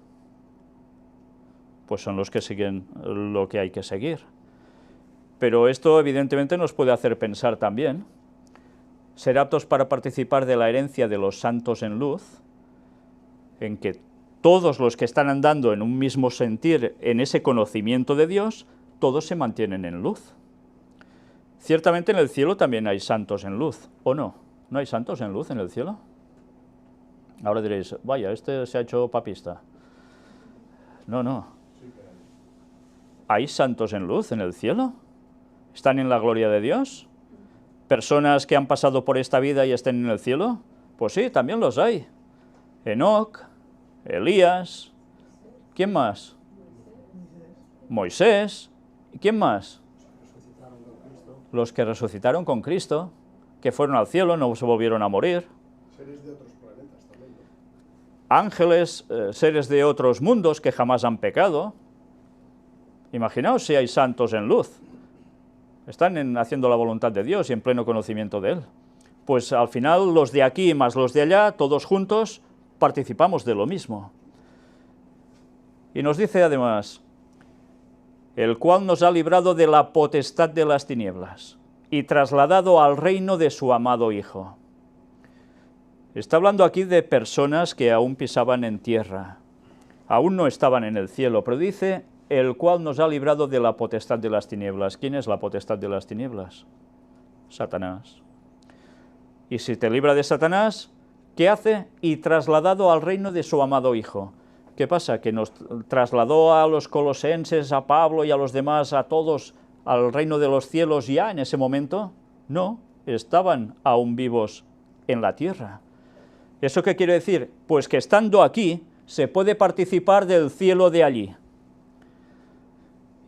Speaker 1: pues son los que siguen lo que hay que seguir. Pero esto evidentemente nos puede hacer pensar también. Ser aptos para participar de la herencia de los santos en luz, en que todos los que están andando en un mismo sentir, en ese conocimiento de Dios, todos se mantienen en luz. Ciertamente en el cielo también hay santos en luz, ¿o no? ¿No hay santos en luz en el cielo? Ahora diréis, vaya, este se ha hecho papista. No, no. ¿Hay santos en luz en el cielo? ¿Están en la gloria de Dios? ¿Personas que han pasado por esta vida y estén en el cielo? Pues sí, también los hay. Enoc, Elías, ¿quién más? Moisés, ¿y quién más? Los que resucitaron con Cristo, que fueron al cielo, no se volvieron a morir.
Speaker 4: Seres de otros planetas también, ¿no?
Speaker 1: Ángeles, seres de otros mundos que jamás han pecado. Imaginaos si hay santos en luz. Están haciendo la voluntad de Dios y en pleno conocimiento de Él. Pues al final los de aquí más los de allá, todos juntos, participamos de lo mismo. Y nos dice además, el cual nos ha librado de la potestad de las tinieblas y trasladado al reino de su amado Hijo. Está hablando aquí de personas que aún pisaban en tierra, aún no estaban en el cielo, pero dice, el cual nos ha librado de la potestad de las tinieblas. ¿Quién es la potestad de las tinieblas? Satanás. Y si te libra de Satanás, ¿qué hace? Y trasladado al reino de su amado Hijo. ¿Qué pasa? ¿Que nos trasladó a los colosenses, a Pablo y a los demás, a todos, al reino de los cielos ya en ese momento? No, estaban aún vivos en la tierra. ¿Eso qué quiere decir? Pues que estando aquí se puede participar del cielo de allí.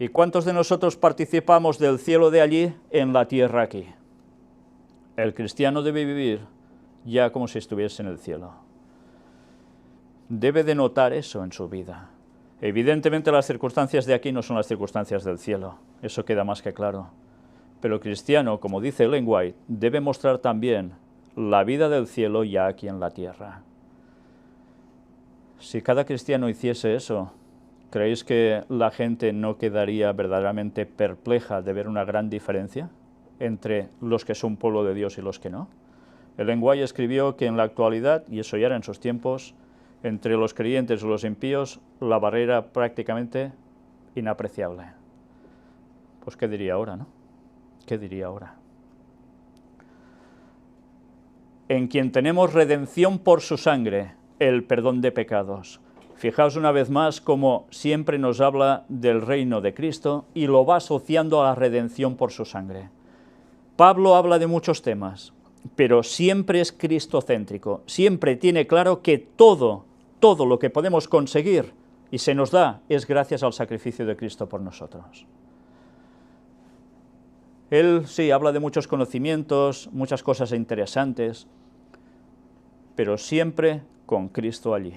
Speaker 1: ¿Y cuántos de nosotros participamos del cielo de allí en la tierra aquí? El cristiano debe vivir ya como si estuviese en el cielo. Debe de notar eso en su vida. Evidentemente las circunstancias de aquí no son las circunstancias del cielo, eso queda más que claro. Pero el cristiano, como dice Ellen White, debe mostrar también la vida del cielo ya aquí en la tierra. Si cada cristiano hiciese eso, ¿creéis que la gente no quedaría verdaderamente perpleja de ver una gran diferencia entre los que son pueblo de Dios y los que no? Ellen White escribió que en la actualidad, y eso ya era en sus tiempos, entre los creyentes y los impíos, la barrera prácticamente inapreciable. Pues ¿qué diría ahora, no? ¿Qué diría ahora? En quien tenemos redención por su sangre, el perdón de pecados. Fijaos una vez más cómo siempre nos habla del reino de Cristo y lo va asociando a la redención por su sangre. Pablo habla de muchos temas, pero siempre es cristocéntrico, siempre tiene claro que todo lo que podemos conseguir y se nos da es gracias al sacrificio de Cristo por nosotros. Él sí habla de muchos conocimientos, muchas cosas interesantes, pero siempre con Cristo allí.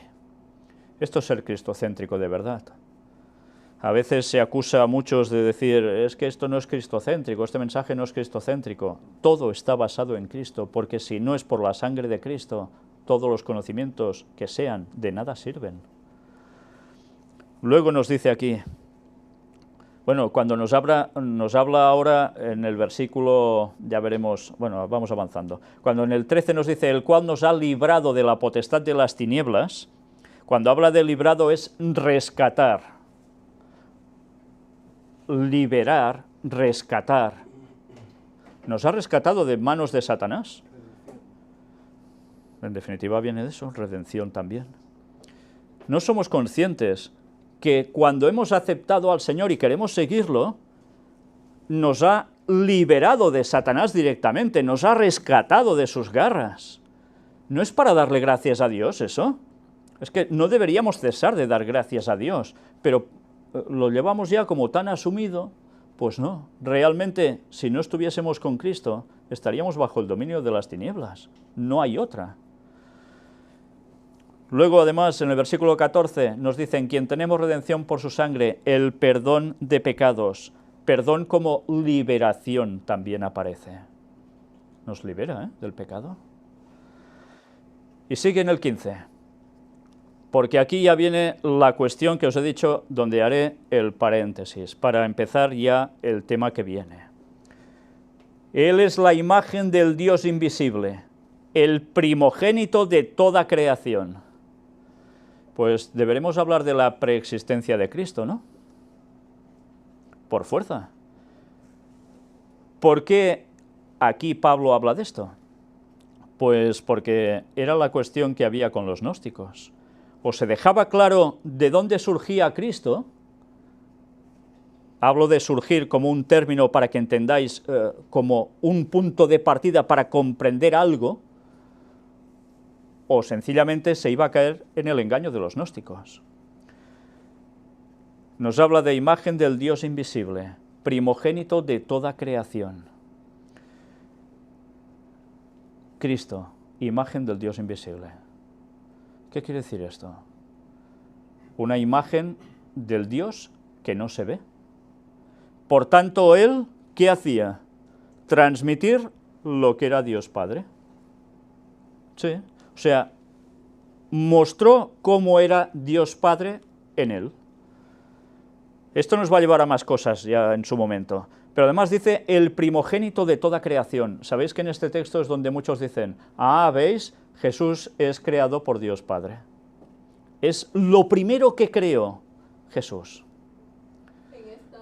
Speaker 1: Esto es ser cristocéntrico de verdad. A veces se acusa a muchos de decir, es que esto no es cristocéntrico, este mensaje no es cristocéntrico. Todo está basado en Cristo, porque si no es por la sangre de Cristo, todos los conocimientos que sean, de nada sirven. Luego nos dice aquí, bueno, cuando nos habla ahora en el versículo, ya veremos, bueno, vamos avanzando. Cuando en el 13 nos dice, el cual nos ha librado de la potestad de las tinieblas, cuando habla de librado es rescatar. liberar, rescatar. Nos ha rescatado de manos de Satanás. En definitiva viene de eso, redención también. No somos conscientes que cuando hemos aceptado al Señor y queremos seguirlo, nos ha liberado de Satanás directamente, nos ha rescatado de sus garras. ¿No es para darle gracias a Dios eso? Es que no deberíamos cesar de dar gracias a Dios, pero lo llevamos ya como tan asumido. Pues no, realmente, si no estuviésemos con Cristo, estaríamos bajo el dominio de las tinieblas. No hay otra. Luego, además, en el versículo 14, nos dice, en quien tenemos redención por su sangre, el perdón de pecados. Perdón como liberación también aparece. Nos libera, del pecado. Y sigue en el 15. Porque aquí ya viene la cuestión que os he dicho, donde haré el paréntesis, para empezar ya el tema que viene. Él es la imagen del Dios invisible, el primogénito de toda creación. Pues deberemos hablar de la preexistencia de Cristo, ¿no? Por fuerza. ¿Por qué aquí Pablo habla de esto? Pues porque era la cuestión que había con los gnósticos. O se dejaba claro de dónde surgía Cristo, hablo de surgir como un término para que entendáis como un punto de partida para comprender algo, o sencillamente se iba a caer en el engaño de los gnósticos. Nos habla de imagen del Dios invisible, primogénito de toda creación. Cristo, imagen del Dios invisible. ¿Qué quiere decir esto? Una imagen del Dios que no se ve. Por tanto, él, ¿qué hacía? Transmitir lo que era Dios Padre. Sí, o sea, mostró cómo era Dios Padre en él. Esto nos va a llevar a más cosas ya en su momento. Pero además dice, el primogénito de toda creación. ¿Sabéis que en este texto es donde muchos dicen, ¿veis? Jesús es creado por Dios Padre. Es lo primero que creó Jesús.
Speaker 2: En esta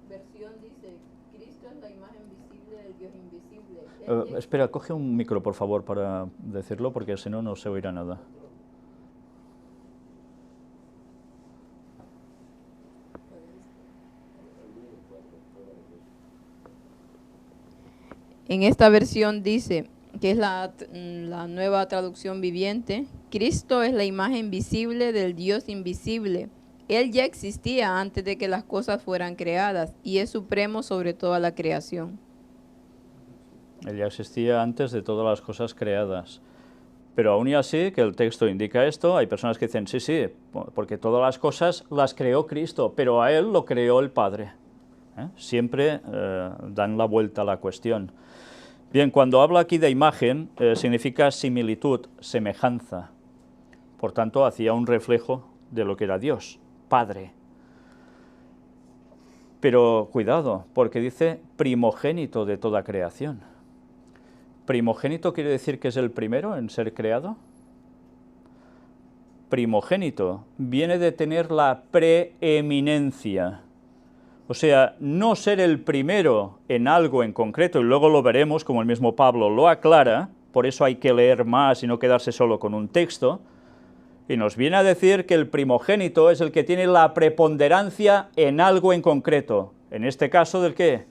Speaker 2: versión dice, Cristo es la imagen visible del Dios invisible.
Speaker 1: Espera, coge un micro, por favor, para decirlo, porque si no, no se oirá nada.
Speaker 2: En esta versión dice, que es la nueva traducción viviente, Cristo es la imagen visible del Dios invisible. Él ya existía antes de que las cosas fueran creadas y es supremo sobre toda la creación.
Speaker 1: Él ya existía antes de todas las cosas creadas. Pero aún y así, que el texto indica esto, hay personas que dicen, sí, porque todas las cosas las creó Cristo, pero a Él lo creó el Padre. Siempre dan la vuelta a la cuestión. Bien, cuando habla aquí de imagen, significa similitud, semejanza. Por tanto, hacía un reflejo de lo que era Dios, Padre. Pero cuidado, porque dice primogénito de toda creación. ¿Primogénito quiere decir que es el primero en ser creado? Primogénito viene de tener la preeminencia. O sea, no ser el primero en algo en concreto, y luego lo veremos, como el mismo Pablo lo aclara, por eso hay que leer más y no quedarse solo con un texto, y nos viene a decir que el primogénito es el que tiene la preponderancia en algo en concreto. En este caso, ¿del qué?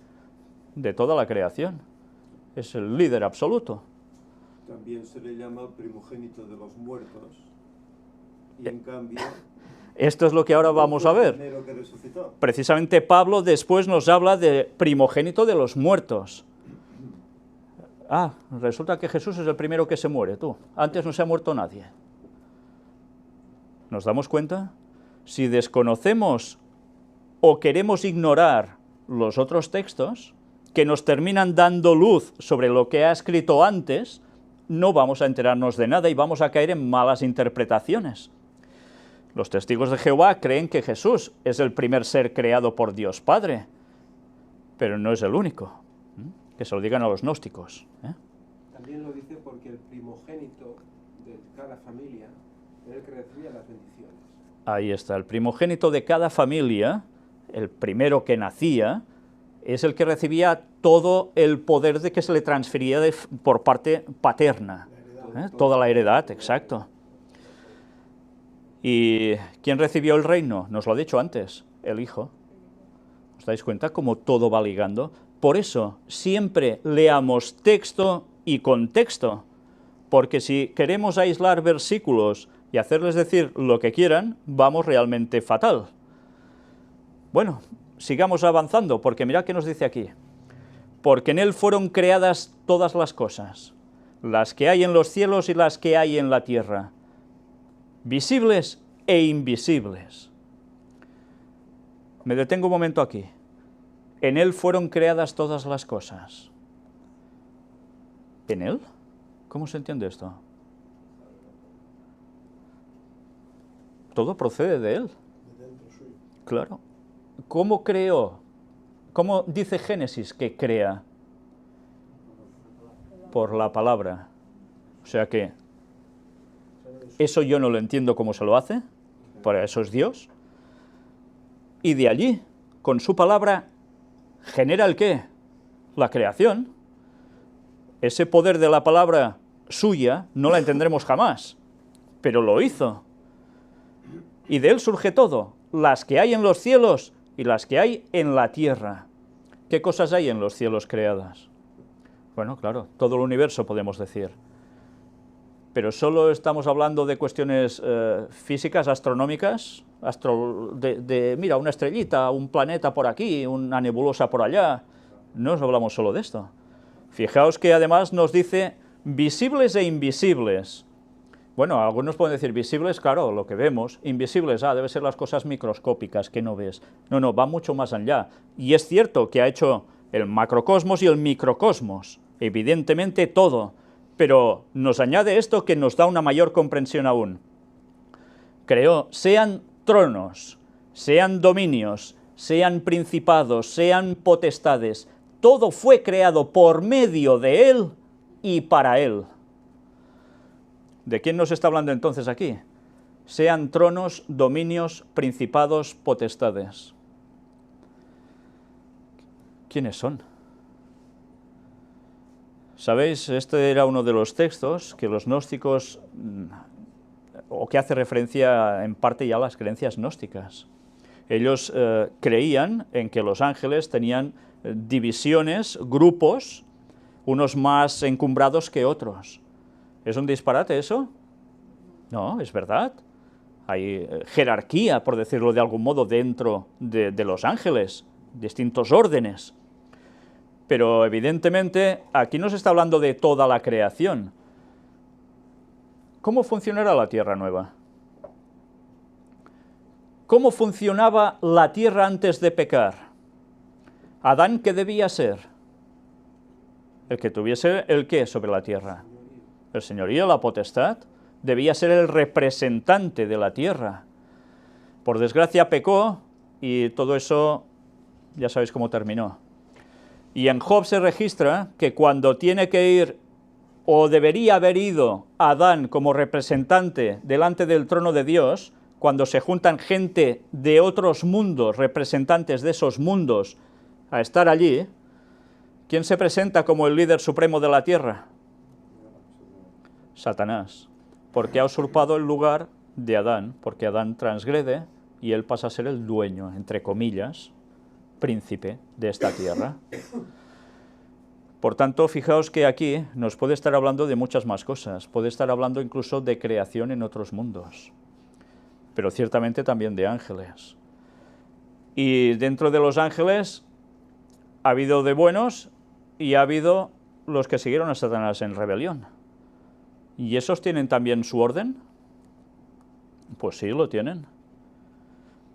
Speaker 1: De toda la creación. Es el líder absoluto.
Speaker 5: También se le llama primogénito de los muertos, y en cambio...
Speaker 1: Esto es lo que ahora vamos a ver. Precisamente Pablo después nos habla de primogénito de los muertos. Resulta que Jesús es el primero que se muere, tú. Antes no se ha muerto nadie. ¿Nos damos cuenta? Si desconocemos o queremos ignorar los otros textos, que nos terminan dando luz sobre lo que ha escrito antes, no vamos a enterarnos de nada y vamos a caer en malas interpretaciones. Los testigos de Jehová creen que Jesús es el primer ser creado por Dios Padre, pero no es el único. Que se lo digan a los gnósticos.
Speaker 4: También lo dice porque el primogénito de cada familia era el que recibía las bendiciones.
Speaker 1: Ahí está, el primogénito de cada familia el primero que nacía, es el que recibía todo el poder de que se le transfería por parte paterna, toda la heredad, exacto. ¿Y quién recibió el reino? Nos lo ha dicho antes, el Hijo. ¿Os dais cuenta cómo todo va ligando? Por eso, siempre leamos texto y contexto, porque si queremos aislar versículos y hacerles decir lo que quieran, vamos realmente fatal. Bueno, sigamos avanzando, porque mirad qué nos dice aquí. Porque en él fueron creadas todas las cosas, las que hay en los cielos y las que hay en la tierra, visibles e invisibles. Me detengo un momento aquí. En él fueron creadas todas las cosas. ¿En él? ¿Cómo se entiende esto? Todo procede de él. Claro. ¿Cómo creó? ¿Cómo dice Génesis que crea? Por la palabra. O sea que eso yo no lo entiendo cómo se lo hace, para eso es Dios. Y de allí, con su palabra, genera el ¿qué? La creación. Ese poder de la palabra suya no la entendremos jamás, pero lo hizo. Y de él surge todo, las que hay en los cielos y las que hay en la tierra. ¿Qué cosas hay en los cielos creadas? Bueno, claro, todo el universo podemos decir. Pero solo estamos hablando de cuestiones físicas, astronómicas, mira, una estrellita, un planeta por aquí, una nebulosa por allá. No hablamos solo de esto. Fijaos que además nos dice visibles e invisibles. Bueno, algunos pueden decir visibles, claro, lo que vemos, invisibles, debe ser las cosas microscópicas que no ves. No, va mucho más allá. Y es cierto que ha hecho el macrocosmos y el microcosmos, evidentemente todo, pero nos añade esto que nos da una mayor comprensión aún. Creó, sean tronos, sean dominios, sean principados, sean potestades, todo fue creado por medio de él y para él. ¿De quién nos está hablando entonces aquí? Sean tronos, dominios, principados, potestades. ¿Quiénes son? ¿Sabéis? Este era uno de los textos que los gnósticos, o que hace referencia en parte ya a las creencias gnósticas. Ellos creían en que los ángeles tenían divisiones, grupos, unos más encumbrados que otros. ¿Es un disparate eso? No, es verdad. Hay jerarquía, por decirlo de algún modo, dentro de los ángeles, distintos órdenes. Pero evidentemente aquí no se está hablando de toda la creación. ¿Cómo funcionará la tierra nueva? ¿Cómo funcionaba la tierra antes de pecar? ¿Adán qué debía ser? El que tuviese el qué sobre la tierra. El señorío, la potestad, debía ser el representante de la tierra. Por desgracia pecó y todo eso ya sabéis cómo terminó. Y en Job se registra que cuando tiene que ir, o debería haber ido, Adán como representante delante del trono de Dios, cuando se juntan gente de otros mundos, representantes de esos mundos, a estar allí, ¿quién se presenta como el líder supremo de la tierra? Satanás, porque ha usurpado el lugar de Adán, porque Adán transgrede y él pasa a ser el dueño, entre comillas, príncipe de esta tierra. Por tanto, fijaos que aquí nos puede estar hablando de muchas más cosas, puede estar hablando incluso de creación en otros mundos, pero ciertamente también de ángeles. Y dentro de los ángeles ha habido de buenos y ha habido los que siguieron a Satanás en rebelión. ¿Y esos tienen también su orden? Pues sí, lo tienen.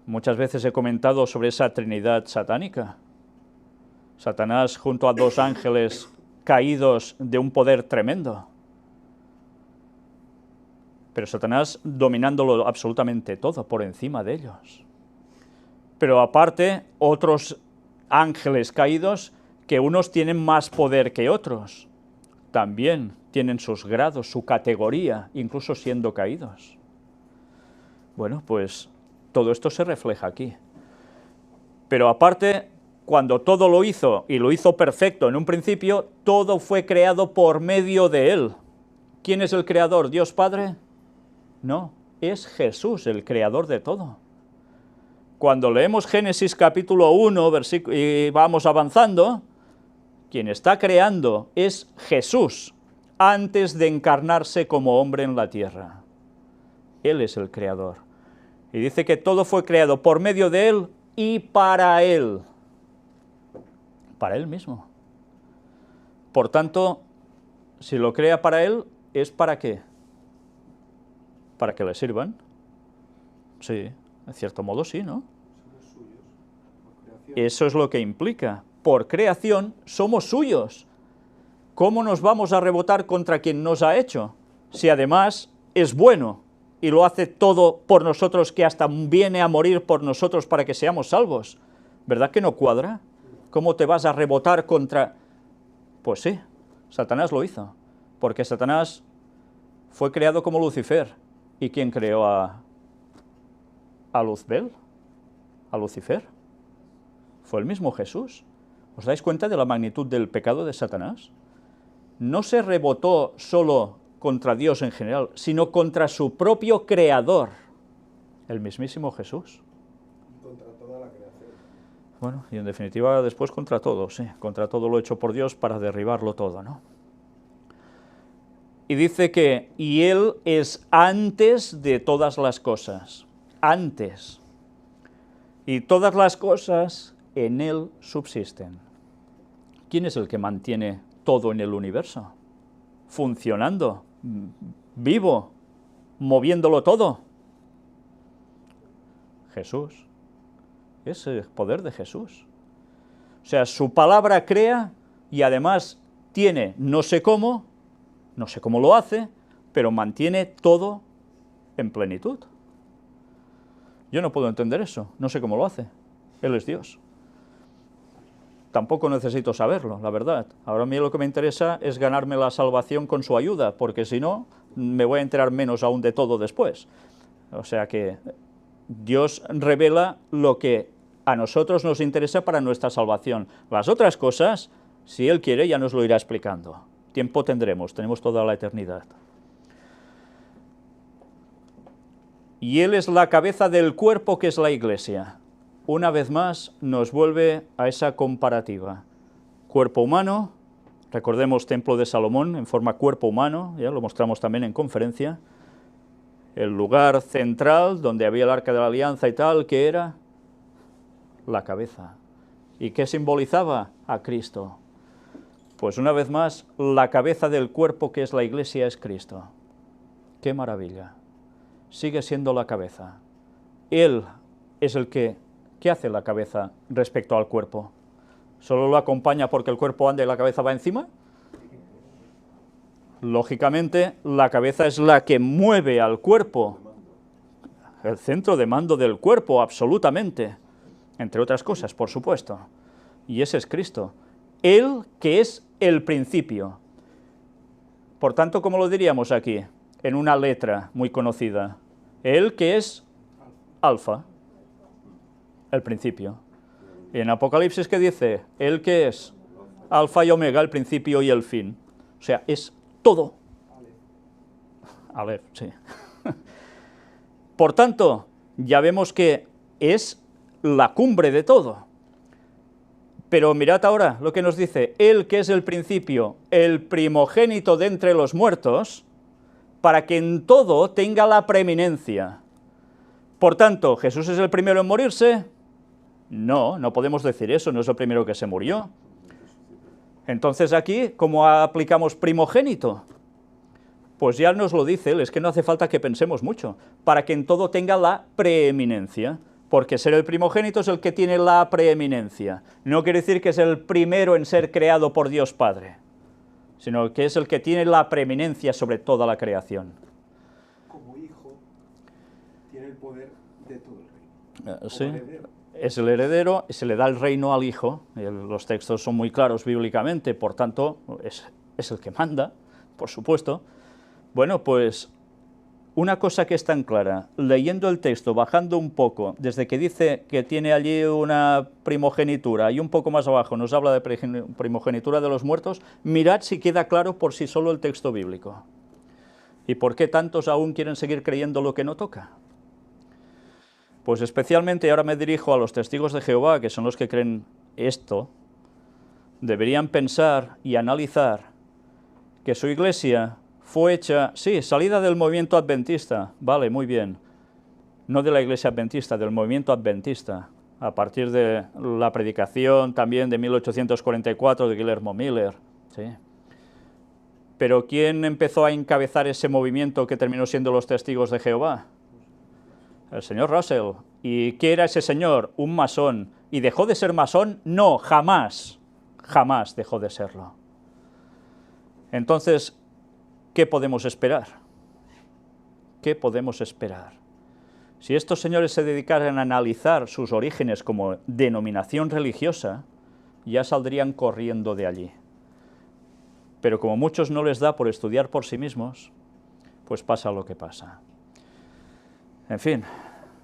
Speaker 1: Muchas veces he comentado sobre esa trinidad satánica. Satanás junto a dos ángeles caídos de un poder tremendo. Pero Satanás dominándolo absolutamente todo, por encima de ellos. Pero aparte, otros ángeles caídos, que unos tienen más poder que otros. También tienen sus grados, su categoría, incluso siendo caídos. Bueno, pues todo esto se refleja aquí. Pero aparte, cuando todo lo hizo, y lo hizo perfecto en un principio, todo fue creado por medio de Él. ¿Quién es el creador? ¿Dios Padre? No, es Jesús el creador de todo. Cuando leemos Génesis capítulo 1 y vamos avanzando, quien está creando es Jesús, antes de encarnarse como hombre en la tierra. Él es el creador. Y dice que todo fue creado por medio de Él y para Él. Para Él mismo. Por tanto, si lo crea para Él, ¿es para qué? ¿Para que le sirvan? Sí, en cierto modo sí, ¿no?
Speaker 5: Somos suyos, por creación.
Speaker 1: Eso es lo que implica. Por creación somos suyos. ¿Cómo nos vamos a rebotar contra quien nos ha hecho? Si además es bueno y lo hace todo por nosotros, que hasta viene a morir por nosotros para que seamos salvos. ¿Verdad que no cuadra? ¿Cómo te vas a rebotar contra...? Pues sí, Satanás lo hizo, porque Satanás fue creado como Lucifer. ¿Y quién creó a Luzbel? ¿A Lucifer? Fue el mismo Jesús. ¿Os dais cuenta de la magnitud del pecado de Satanás? No se rebotó solo contra Dios en general, sino contra su propio creador, el mismísimo Jesús.
Speaker 4: Y contra toda la creación.
Speaker 1: Bueno, y en definitiva después contra todo, sí, contra todo lo hecho por Dios para derribarlo todo, ¿no? Y dice que, y Él es antes de todas las cosas, antes. Y todas las cosas en Él subsisten. ¿Quién es el que mantiene todo en el universo? Funcionando, vivo, moviéndolo todo. Jesús. Es el poder de Jesús. O sea, su palabra crea y además tiene, no sé cómo lo hace, pero mantiene todo en plenitud. Yo no puedo entender eso, no sé cómo lo hace. Él es Dios. Tampoco necesito saberlo, la verdad. Ahora a mí lo que me interesa es ganarme la salvación con su ayuda, porque si no, me voy a enterar menos aún de todo después. O sea que Dios revela lo que a nosotros nos interesa para nuestra salvación. Las otras cosas, si Él quiere, ya nos lo irá explicando. Tiempo tenemos toda la eternidad. Y Él es la cabeza del cuerpo que es la Iglesia. Una vez más nos vuelve a esa comparativa. Cuerpo humano, recordemos Templo de Salomón en forma cuerpo humano, ya lo mostramos también en conferencia. El lugar central donde había el Arca de la Alianza y tal, ¿qué era? La cabeza. ¿Y qué simbolizaba? A Cristo. Pues una vez más, la cabeza del cuerpo que es la Iglesia es Cristo. ¡Qué maravilla! Sigue siendo la cabeza. Él es el que... ¿Qué hace la cabeza respecto al cuerpo? ¿Solo lo acompaña porque el cuerpo anda y la cabeza va encima? Lógicamente, la cabeza es la que mueve al cuerpo. El centro de mando del cuerpo, absolutamente. Entre otras cosas, por supuesto. Y ese es Cristo. Él que es el principio. Por tanto, ¿cómo lo diríamos aquí? En una letra muy conocida. Él que es Alfa. El principio. Y en Apocalipsis, ¿qué dice? Él que es Alfa y Omega, el principio y el fin. O sea, es todo. Aleph, sí. Por tanto, ya vemos que es la cumbre de todo. Pero mirad ahora lo que nos dice, Él que es el principio, el primogénito de entre los muertos, para que en todo tenga la preeminencia. Por tanto, ¿Jesús es el primero en morirse? No, no podemos decir eso, no es el primero que se murió. Entonces aquí, ¿cómo aplicamos primogénito? Pues ya nos lo dice Él, es que no hace falta que pensemos mucho, para que en todo tenga la preeminencia, porque ser el primogénito es el que tiene la preeminencia. No quiere decir que es el primero en ser creado por Dios Padre, sino que es el que tiene la preeminencia sobre toda la creación.
Speaker 4: Como hijo, tiene el poder de todo el reino.
Speaker 1: Sí.
Speaker 4: Como heredero.
Speaker 1: Es el heredero, se le da el reino al hijo, los textos son muy claros bíblicamente, por tanto, es el que manda, por supuesto. Bueno, pues una cosa que es tan clara, leyendo el texto, bajando un poco, desde que dice que tiene allí una primogenitura y un poco más abajo nos habla de primogenitura de los muertos, mirad si queda claro por sí solo el texto bíblico. ¿Y por qué tantos aún quieren seguir creyendo lo que no toca? Pues especialmente, y ahora me dirijo a los testigos de Jehová, que son los que creen esto, deberían pensar y analizar que su iglesia fue hecha, sí, salida del movimiento adventista, vale, muy bien, no de la iglesia adventista, del movimiento adventista, a partir de la predicación también de 1844 de Guillermo Miller, ¿sí? Pero ¿quién empezó a encabezar ese movimiento que terminó siendo los testigos de Jehová? El señor Russell. ¿Y qué era ese señor? Un masón. ¿Y dejó de ser masón? No, jamás, jamás dejó de serlo. Entonces, ¿qué podemos esperar? ¿Qué podemos esperar? Si estos señores se dedicaran a analizar sus orígenes como denominación religiosa, ya saldrían corriendo de allí. Pero como muchos no les da por estudiar por sí mismos, pues pasa lo que pasa. En fin,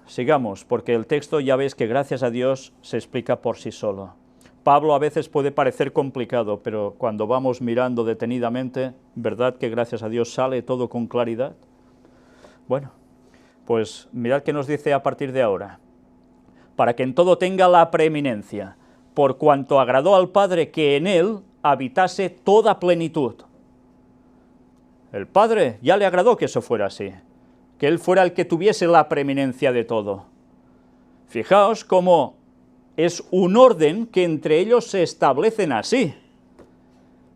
Speaker 1: sigamos, porque el texto ya veis que gracias a Dios se explica por sí solo. Pablo a veces puede parecer complicado, pero cuando vamos mirando detenidamente, ¿verdad que gracias a Dios sale todo con claridad? Bueno, pues mirad qué nos dice a partir de ahora. Para que en todo tenga la preeminencia, por cuanto agradó al Padre que en él habitase toda plenitud. El Padre ya le agradó que eso fuera así, que él fuera el que tuviese la preeminencia de todo. Fijaos cómo es un orden que entre ellos se establecen así.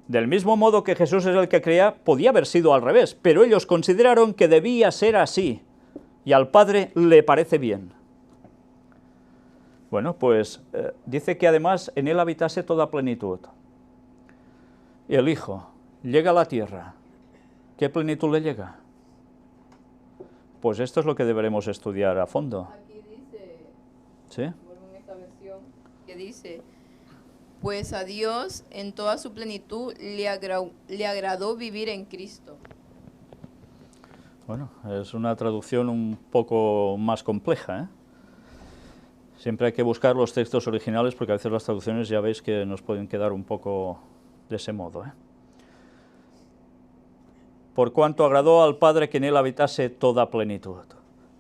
Speaker 1: Del mismo modo que Jesús es el que crea, podía haber sido al revés, pero ellos consideraron que debía ser así, y al Padre le parece bien. Bueno, pues dice que además en él habitase toda plenitud. Y el Hijo llega a la tierra. ¿Qué plenitud le llega? Pues esto es lo que deberemos estudiar a fondo.
Speaker 2: Aquí dice,
Speaker 1: ¿Sí?
Speaker 2: vuelvo en esta versión, que dice, pues a Dios en toda su plenitud le agradó vivir en Cristo.
Speaker 1: Bueno, es una traducción un poco más compleja, ¿eh? Siempre hay que buscar los textos originales porque a veces las traducciones ya veis que nos pueden quedar un poco de ese modo, ¿eh? Por cuanto agradó al Padre que en él habitase toda plenitud.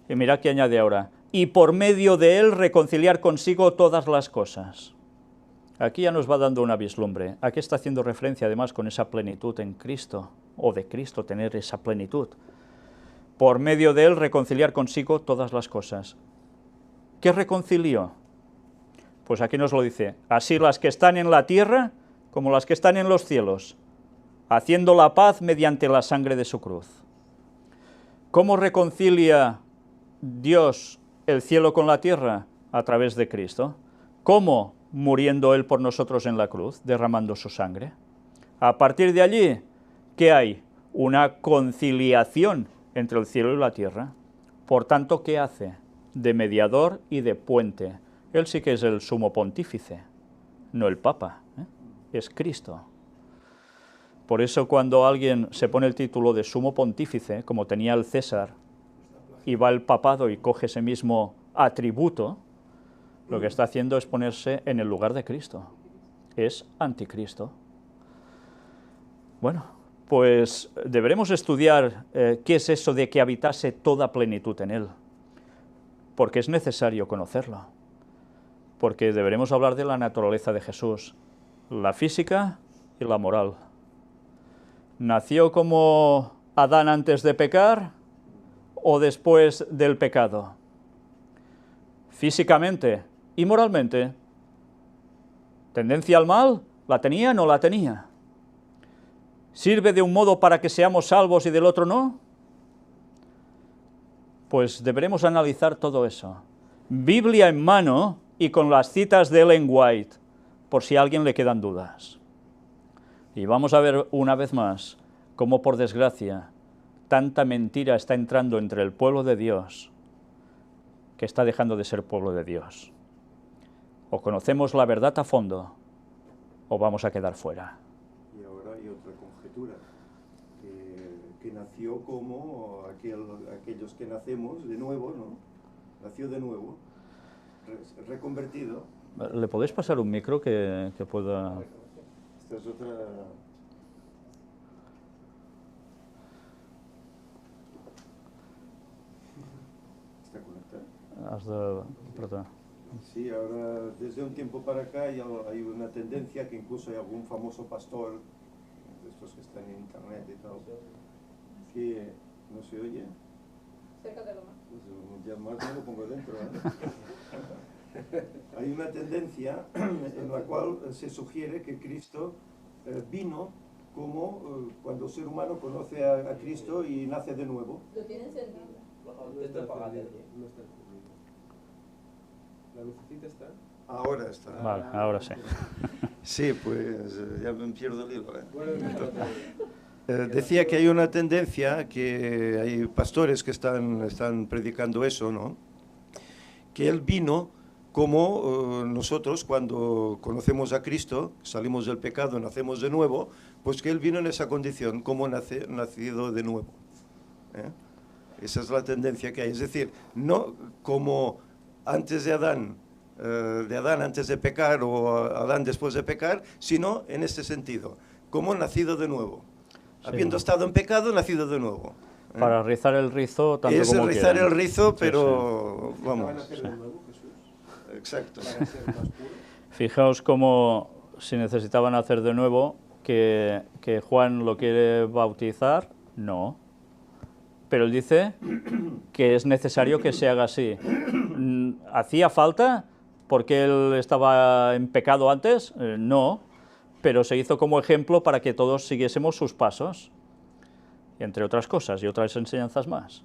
Speaker 1: Y mirad que añade ahora, y por medio de él reconciliar consigo todas las cosas. Aquí ya nos va dando una vislumbre. ¿A qué está haciendo referencia además con esa plenitud en Cristo? O de Cristo tener esa plenitud. Por medio de él reconciliar consigo todas las cosas. ¿Qué reconcilió? Pues aquí nos lo dice, así las que están en la tierra como las que están en los cielos, haciendo la paz mediante la sangre de su cruz. ¿Cómo reconcilia Dios el cielo con la tierra? A través de Cristo. ¿Cómo? Muriendo Él por nosotros en la cruz, derramando su sangre. A partir de allí, ¿qué hay? Una conciliación entre el cielo y la tierra. Por tanto, ¿qué hace? De mediador y de puente. Él sí que es el sumo pontífice, no el Papa, ¿eh? Es Cristo. Por eso cuando alguien se pone el título de sumo pontífice, como tenía el César, y va al papado y coge ese mismo atributo, lo que está haciendo es ponerse en el lugar de Cristo. Es anticristo. Bueno, pues deberemos estudiar qué es eso de que habitase toda plenitud en él, porque es necesario conocerlo, porque deberemos hablar de la naturaleza de Jesús, la física y la moral. ¿Nació como Adán antes de pecar o después del pecado? Físicamente y moralmente. ¿Tendencia al mal? ¿La tenía o no la tenía? ¿Sirve de un modo para que seamos salvos y del otro no? Pues deberemos analizar todo eso. Biblia en mano y con las citas de Ellen White, por si a alguien le quedan dudas. Y vamos a ver una vez más cómo, por desgracia, tanta mentira está entrando entre el pueblo de Dios que está dejando de ser pueblo de Dios. O conocemos la verdad a fondo o vamos a quedar fuera.
Speaker 5: Y ahora hay otra conjetura, que que nació como aquellos que nacemos de nuevo, ¿no? Nació de nuevo, reconvertido.
Speaker 1: ¿Le podéis pasar un micro que pueda...?
Speaker 5: Esta es otra... ¿Está conectada?
Speaker 1: Has de apretar.
Speaker 5: Sí, ahora desde un tiempo para acá hay una tendencia que incluso hay algún famoso pastor, de estos que están en internet y tal, que no se oye.
Speaker 2: Acércatelo más.
Speaker 5: Pues ya más me lo pongo dentro, ¿eh? Hay una tendencia en la cual se sugiere que Cristo vino como cuando el ser humano conoce a Cristo y nace de nuevo.
Speaker 2: ¿Lo tiene encendido?
Speaker 4: No está encendido. ¿La lucecita está?
Speaker 5: Ahora está.
Speaker 1: Vale, ahora sí.
Speaker 5: Sí, pues ya me pierdo el hilo, ¿eh? Decía que hay una tendencia, que hay pastores que están predicando eso, ¿no? Que Él vino como nosotros cuando conocemos a Cristo, salimos del pecado, nacemos de nuevo, pues que Él vino en esa condición, como nacido de nuevo. ¿Eh? Esa es la tendencia que hay. Es decir, no como antes de Adán antes de pecar o Adán después de pecar, sino en este sentido, como nacido de nuevo. Sí. Habiendo estado en pecado, nacido de nuevo.
Speaker 1: Para rizar el rizo tanto
Speaker 5: es
Speaker 1: como
Speaker 5: rizar
Speaker 1: quieran.
Speaker 5: el rizo, pero
Speaker 1: sí.
Speaker 5: Vamos.
Speaker 4: Sí.
Speaker 5: Exacto.
Speaker 4: Para ser más puro.
Speaker 1: Fijaos cómo, si necesitaban hacer de nuevo, que Juan lo quiere bautizar, no. Pero él dice que es necesario que se haga así. ¿Hacía falta porque él estaba en pecado antes? No, pero se hizo como ejemplo para que todos siguiésemos sus pasos, entre otras cosas y otras enseñanzas más.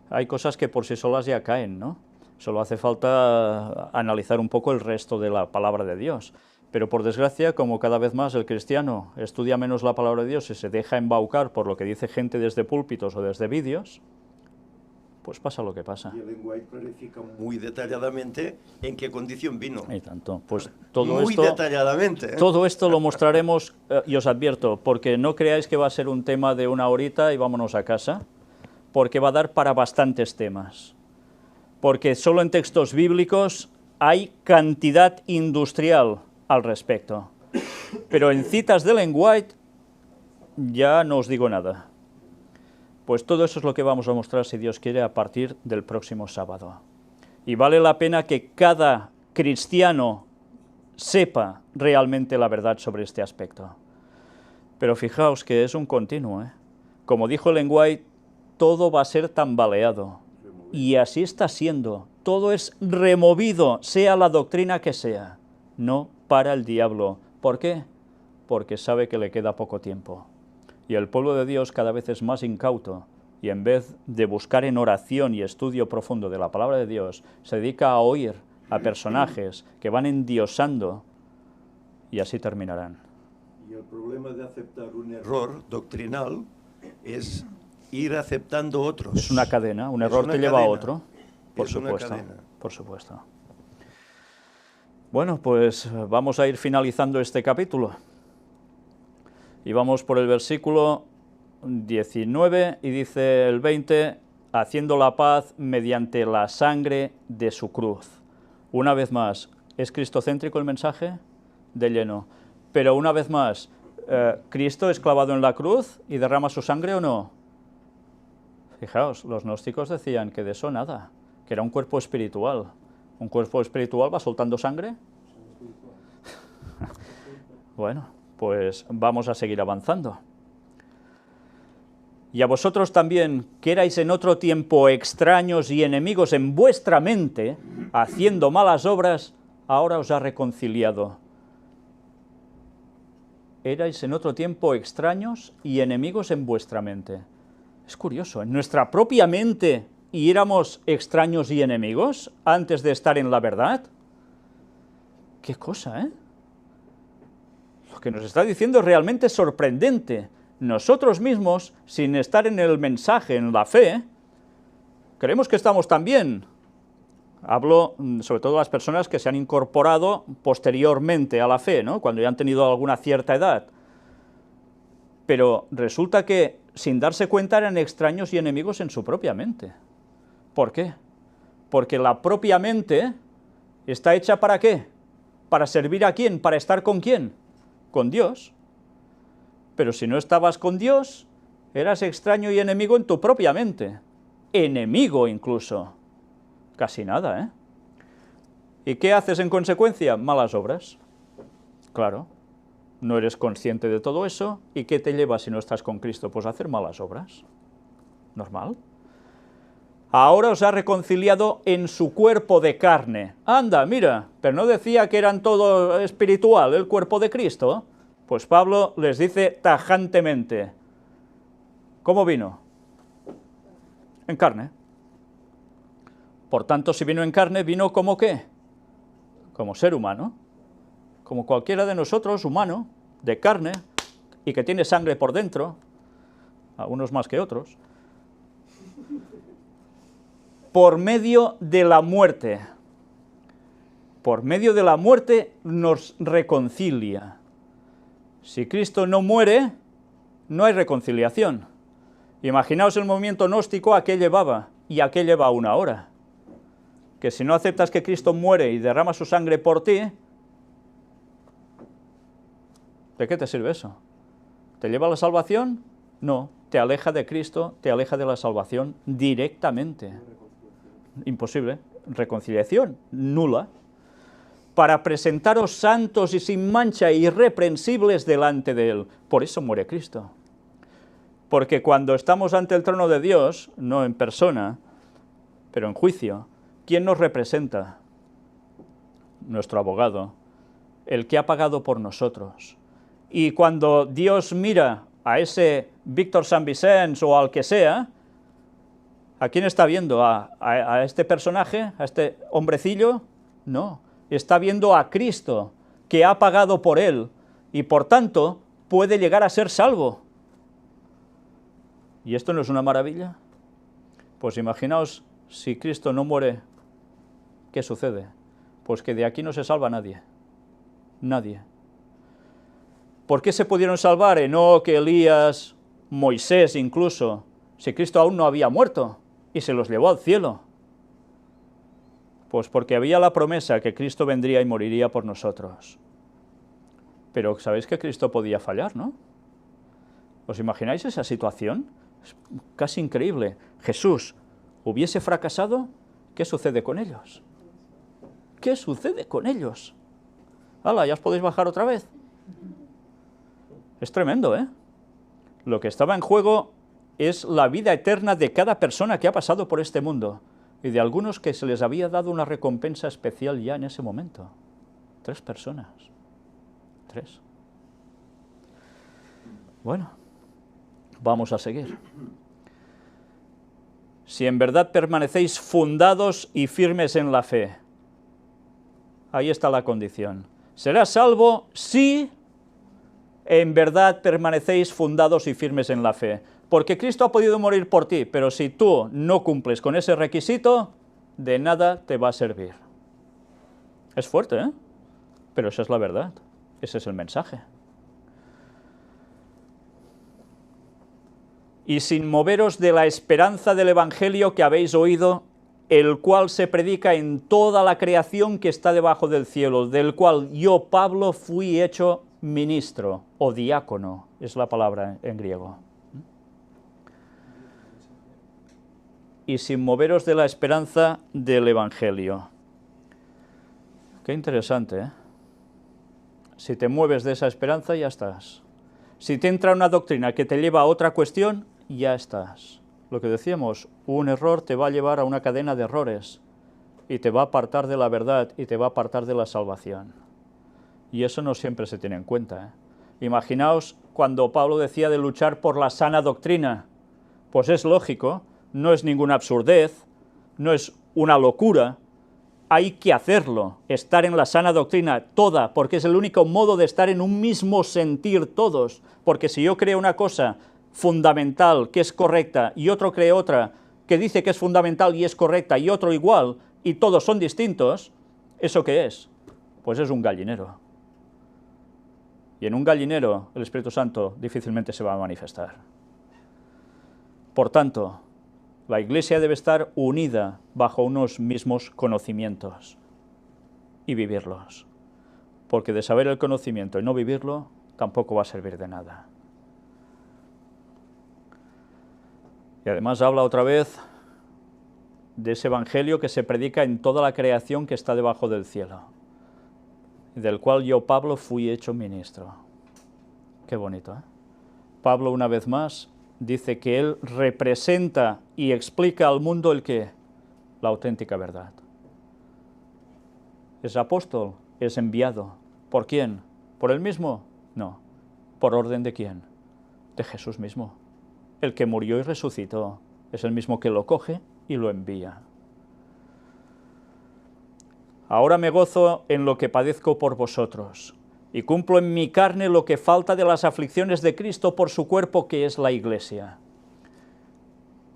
Speaker 1: Hay cosas que por sí solas ya caen, ¿no? Solo hace falta analizar un poco el resto de la palabra de Dios. Pero por desgracia, como cada vez más el cristiano estudia menos la palabra de Dios y se deja embaucar por lo que dice gente desde púlpitos o desde vídeos, pues pasa lo que pasa.
Speaker 5: Y el lenguaje clarifica muy detalladamente en qué condición vino.
Speaker 1: Y tanto, pues todo
Speaker 5: muy
Speaker 1: esto,
Speaker 5: detalladamente, ¿eh?
Speaker 1: Todo esto lo mostraremos, y os advierto, porque no creáis que va a ser un tema de una horita y vámonos a casa, porque va a dar para bastantes temas. Porque solo en textos bíblicos hay cantidad industrial al respecto. Pero en citas de Ellen White ya no os digo nada. Pues todo eso es lo que vamos a mostrar, si Dios quiere, a partir del próximo sábado. Y vale la pena que cada cristiano sepa realmente la verdad sobre este aspecto. Pero fijaos que es un continuo, ¿eh? Como dijo Ellen White, todo va a ser tambaleado. Y así está siendo. Todo es removido, sea la doctrina que sea. No para el diablo. ¿Por qué? Porque sabe que le queda poco tiempo. Y el pueblo de Dios cada vez es más incauto, y en vez de buscar en oración y estudio profundo de la palabra de Dios, se dedica a oír a personajes que van endiosando, y así terminarán.
Speaker 5: Y el problema de aceptar un error doctrinal es ir aceptando otros.
Speaker 1: Es una cadena, un error te lleva a otro, por supuesto, por supuesto. Bueno, pues vamos a ir finalizando este capítulo. Y vamos por el versículo 19, y dice el 20, haciendo la paz mediante la sangre de su cruz. Una vez más, ¿es cristocéntrico el mensaje? De lleno. Pero una vez más, ¿Cristo es clavado en la cruz y derrama su sangre o no? Fijaos, los gnósticos decían que de eso nada, que era un cuerpo espiritual. ¿Un cuerpo espiritual va soltando sangre? Bueno, pues vamos a seguir avanzando. Y a vosotros también, que erais en otro tiempo extraños y enemigos en vuestra mente, haciendo malas obras, ahora os ha reconciliado. Erais en otro tiempo extraños y enemigos en vuestra mente. Es curioso, en nuestra propia mente, ¿y éramos extraños y enemigos antes de estar en la verdad? Qué cosa, ¿eh? Lo que nos está diciendo es realmente sorprendente. Nosotros mismos, sin estar en el mensaje, en la fe, creemos que estamos tan bien. Hablo sobre todo de las personas que se han incorporado posteriormente a la fe, ¿no? Cuando ya han tenido alguna cierta edad. Pero resulta que sin darse cuenta eran extraños y enemigos en su propia mente. ¿Por qué? Porque la propia mente está hecha ¿para qué? ¿Para servir a quién? ¿Para estar con quién? Con Dios. Pero si no estabas con Dios, eras extraño y enemigo en tu propia mente. Enemigo incluso. Casi nada, ¿eh? ¿Y qué haces en consecuencia? Malas obras. Claro. No eres consciente de todo eso, ¿y qué te lleva si no estás con Cristo? Pues a hacer malas obras. Normal. Ahora os ha reconciliado en su cuerpo de carne. Anda, mira, pero no decía que eran todo espiritual, el cuerpo de Cristo. Pues Pablo les dice tajantemente, ¿cómo vino? En carne. Por tanto, si vino en carne, vino como ¿qué? Como ser humano. Como cualquiera de nosotros, humano, de carne, y que tiene sangre por dentro, algunos más que otros, por medio de la muerte. Por medio de la muerte nos reconcilia. Si Cristo no muere, no hay reconciliación. Imaginaos el movimiento gnóstico a qué llevaba, y a qué lleva aún ahora. Que si no aceptas que Cristo muere y derrama su sangre por ti, ¿de qué te sirve eso? ¿Te lleva a la salvación? No, te aleja de Cristo, te aleja de la salvación directamente. Imposible. Reconciliación nula. Para presentaros santos y sin mancha e irreprensibles delante de Él. Por eso muere Cristo. Porque cuando estamos ante el trono de Dios, no en persona, pero en juicio, ¿quién nos representa? Nuestro abogado, el que ha pagado por nosotros. Y cuando Dios mira a ese Víctor San Vicens o al que sea, ¿a quién está viendo? ¿A este personaje? ¿A este hombrecillo? No, está viendo a Cristo, que ha pagado por él, y por tanto puede llegar a ser salvo. ¿Y esto no es una maravilla? Pues imaginaos, si Cristo no muere, ¿qué sucede? Pues que de aquí no se salva nadie. Nadie. ¿Por qué se pudieron salvar Enoc, Elías, Moisés incluso, si Cristo aún no había muerto y se los llevó al cielo? Pues porque había la promesa que Cristo vendría y moriría por nosotros. Pero sabéis que Cristo podía fallar, ¿no? ¿Os imagináis esa situación? Es casi increíble. Jesús hubiese fracasado, ¿qué sucede con ellos? ¿Qué sucede con ellos? ¡Hala, ya os podéis bajar otra vez! Es tremendo, ¿eh? Lo que estaba en juego es la vida eterna de cada persona que ha pasado por este mundo, y de algunos que se les había dado una recompensa especial ya en ese momento. 3 personas. 3. Bueno, vamos a seguir. Si en verdad permanecéis fundados y firmes en la fe, ahí está la condición. Serás salvo si en verdad permanecéis fundados y firmes en la fe. Porque Cristo ha podido morir por ti, pero si tú no cumples con ese requisito, de nada te va a servir. Es fuerte, ¿eh? Pero esa es la verdad. Ese es el mensaje. Y sin moveros de la esperanza del Evangelio que habéis oído, el cual se predica en toda la creación que está debajo del cielo, del cual yo, Pablo, fui hecho ministro o diácono, es la palabra en griego. Y sin moveros de la esperanza del Evangelio. Qué interesante, ¿eh? Si te mueves de esa esperanza, ya estás. Si te entra una doctrina que te lleva a otra cuestión, ya estás. Lo que decíamos, un error te va a llevar a una cadena de errores y te va a apartar de la verdad y te va a apartar de la salvación. Y eso no siempre se tiene en cuenta, ¿eh? Imaginaos cuando Pablo decía de luchar por la sana doctrina. Pues es lógico, no es ninguna absurdez, no es una locura, hay que hacerlo, estar en la sana doctrina toda, porque es el único modo de estar en un mismo sentir todos, porque si yo creo una cosa fundamental que es correcta y otro cree otra que dice que es fundamental y es correcta y otro igual y todos son distintos, ¿eso qué es? Pues es un gallinero. Y en un gallinero el Espíritu Santo difícilmente se va a manifestar. Por tanto, la Iglesia debe estar unida bajo unos mismos conocimientos y vivirlos, porque de saber el conocimiento y no vivirlo, tampoco va a servir de nada. Y además habla otra vez de ese evangelio que se predica en toda la creación que está debajo del cielo, del cual yo, Pablo, fui hecho ministro. Qué bonito, ¿eh? Pablo, una vez más, dice que él representa y explica al mundo el qué, la auténtica verdad. Es apóstol, es enviado. ¿Por quién? ¿Por él mismo? No. ¿Por orden de quién? De Jesús mismo. El que murió y resucitó es el mismo que lo coge y lo envía. Ahora me gozo en lo que padezco por vosotros, y cumplo en mi carne lo que falta de las aflicciones de Cristo por su cuerpo, que es la Iglesia.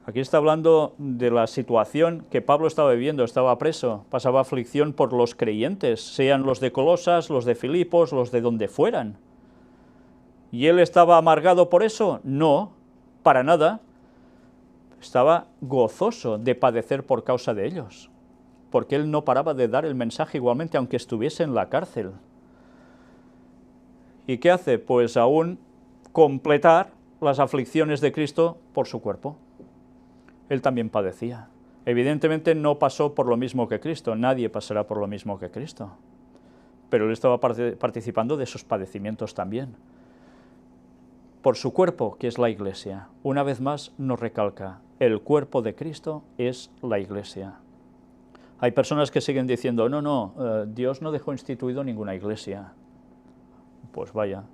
Speaker 1: Aquí está hablando de la situación que Pablo estaba viviendo, estaba preso, pasaba aflicción por los creyentes, sean los de Colosas, los de Filipos, los de donde fueran. ¿Y él estaba amargado por eso? No, para nada. Estaba gozoso de padecer por causa de ellos, porque él no paraba de dar el mensaje igualmente, aunque estuviese en la cárcel. ¿Y qué hace? Pues aún completar las aflicciones de Cristo por su cuerpo. Él también padecía. Evidentemente no pasó por lo mismo que Cristo, nadie pasará por lo mismo que Cristo, pero él estaba participando de esos padecimientos también. Por su cuerpo, que es la Iglesia. Una vez más nos recalca, el cuerpo de Cristo es la Iglesia. Hay personas que siguen diciendo, no, Dios no dejó instituido ninguna iglesia. Pues vaya,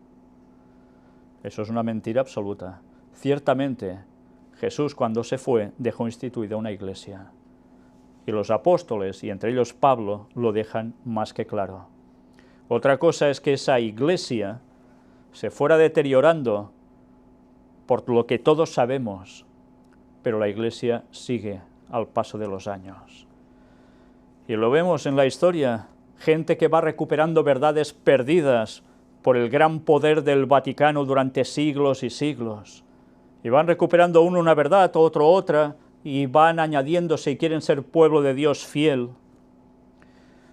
Speaker 1: eso es una mentira absoluta. Ciertamente, Jesús cuando se fue dejó instituida una iglesia. Y los apóstoles, y entre ellos Pablo, lo dejan más que claro. Otra cosa es que esa iglesia se fuera deteriorando por lo que todos sabemos, pero la iglesia sigue al paso de los años. Y lo vemos en la historia, gente que va recuperando verdades perdidas por el gran poder del Vaticano durante siglos y siglos. Y van recuperando uno una verdad, otro otra, y van añadiéndose y quieren ser pueblo de Dios fiel.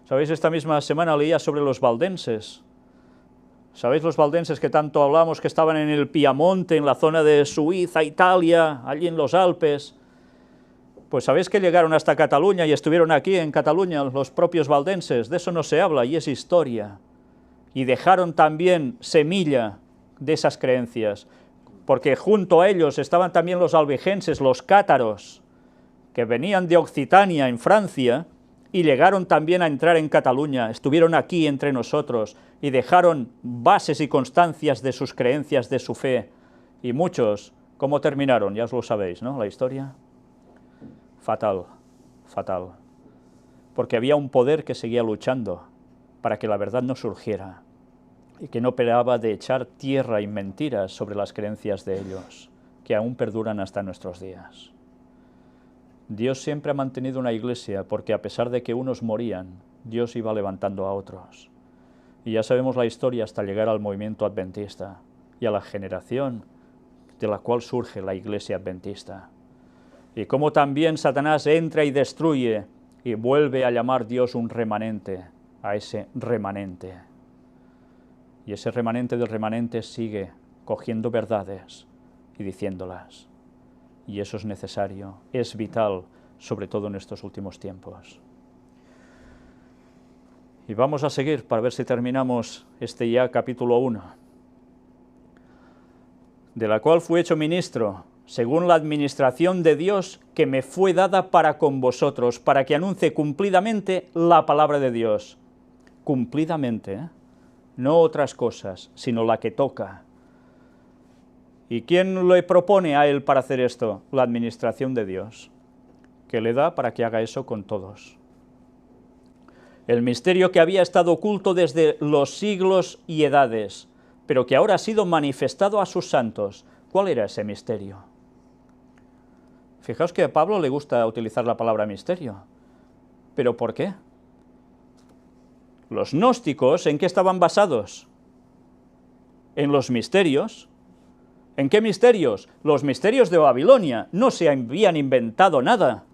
Speaker 1: ¿Sabéis? Esta misma semana leía sobre los valdenses. ¿Sabéis los valdenses que tanto hablamos, que estaban en el Piamonte, en la zona de Suiza, Italia, allí en los Alpes? Pues sabéis que llegaron hasta Cataluña y estuvieron aquí en Cataluña los propios valdenses. De eso no se habla y es historia. Y dejaron también semilla de esas creencias, porque junto a ellos estaban también los albigenses, los cátaros, que venían de Occitania, en Francia, y llegaron también a entrar en Cataluña, estuvieron aquí entre nosotros, y dejaron bases y constancias de sus creencias, de su fe. Y muchos, ¿cómo terminaron? Ya os lo sabéis, ¿no? La historia. Fatal, fatal. Porque había un poder que seguía luchando para que la verdad no surgiera, y que no paraba de echar tierra y mentiras sobre las creencias de ellos, que aún perduran hasta nuestros días. Dios siempre ha mantenido una iglesia, porque a pesar de que unos morían, Dios iba levantando a otros. Y ya sabemos la historia hasta llegar al movimiento adventista, y a la generación de la cual surge la iglesia adventista. Y cómo también Satanás entra y destruye, y vuelve a llamar Dios un remanente, a ese remanente. Y ese remanente del remanente sigue cogiendo verdades y diciéndolas. Y eso es necesario, es vital, sobre todo en estos últimos tiempos. Y vamos a seguir para ver si terminamos este ya capítulo 1. De la cual fui hecho ministro, según la administración de Dios que me fue dada para con vosotros, para que anuncie cumplidamente la palabra de Dios. Cumplidamente, ¿eh? No otras cosas, sino la que toca. ¿Y quién le propone a él para hacer esto? La administración de Dios, que le da para que haga eso con todos. El misterio que había estado oculto desde los siglos y edades, pero que ahora ha sido manifestado a sus santos. ¿Cuál era ese misterio? Fijaos que a Pablo le gusta utilizar la palabra misterio. ¿Pero por qué? Los gnósticos, ¿en qué estaban basados? En los misterios, ¿En qué misterios? Los misterios de Babilonia. No se habían inventado nada.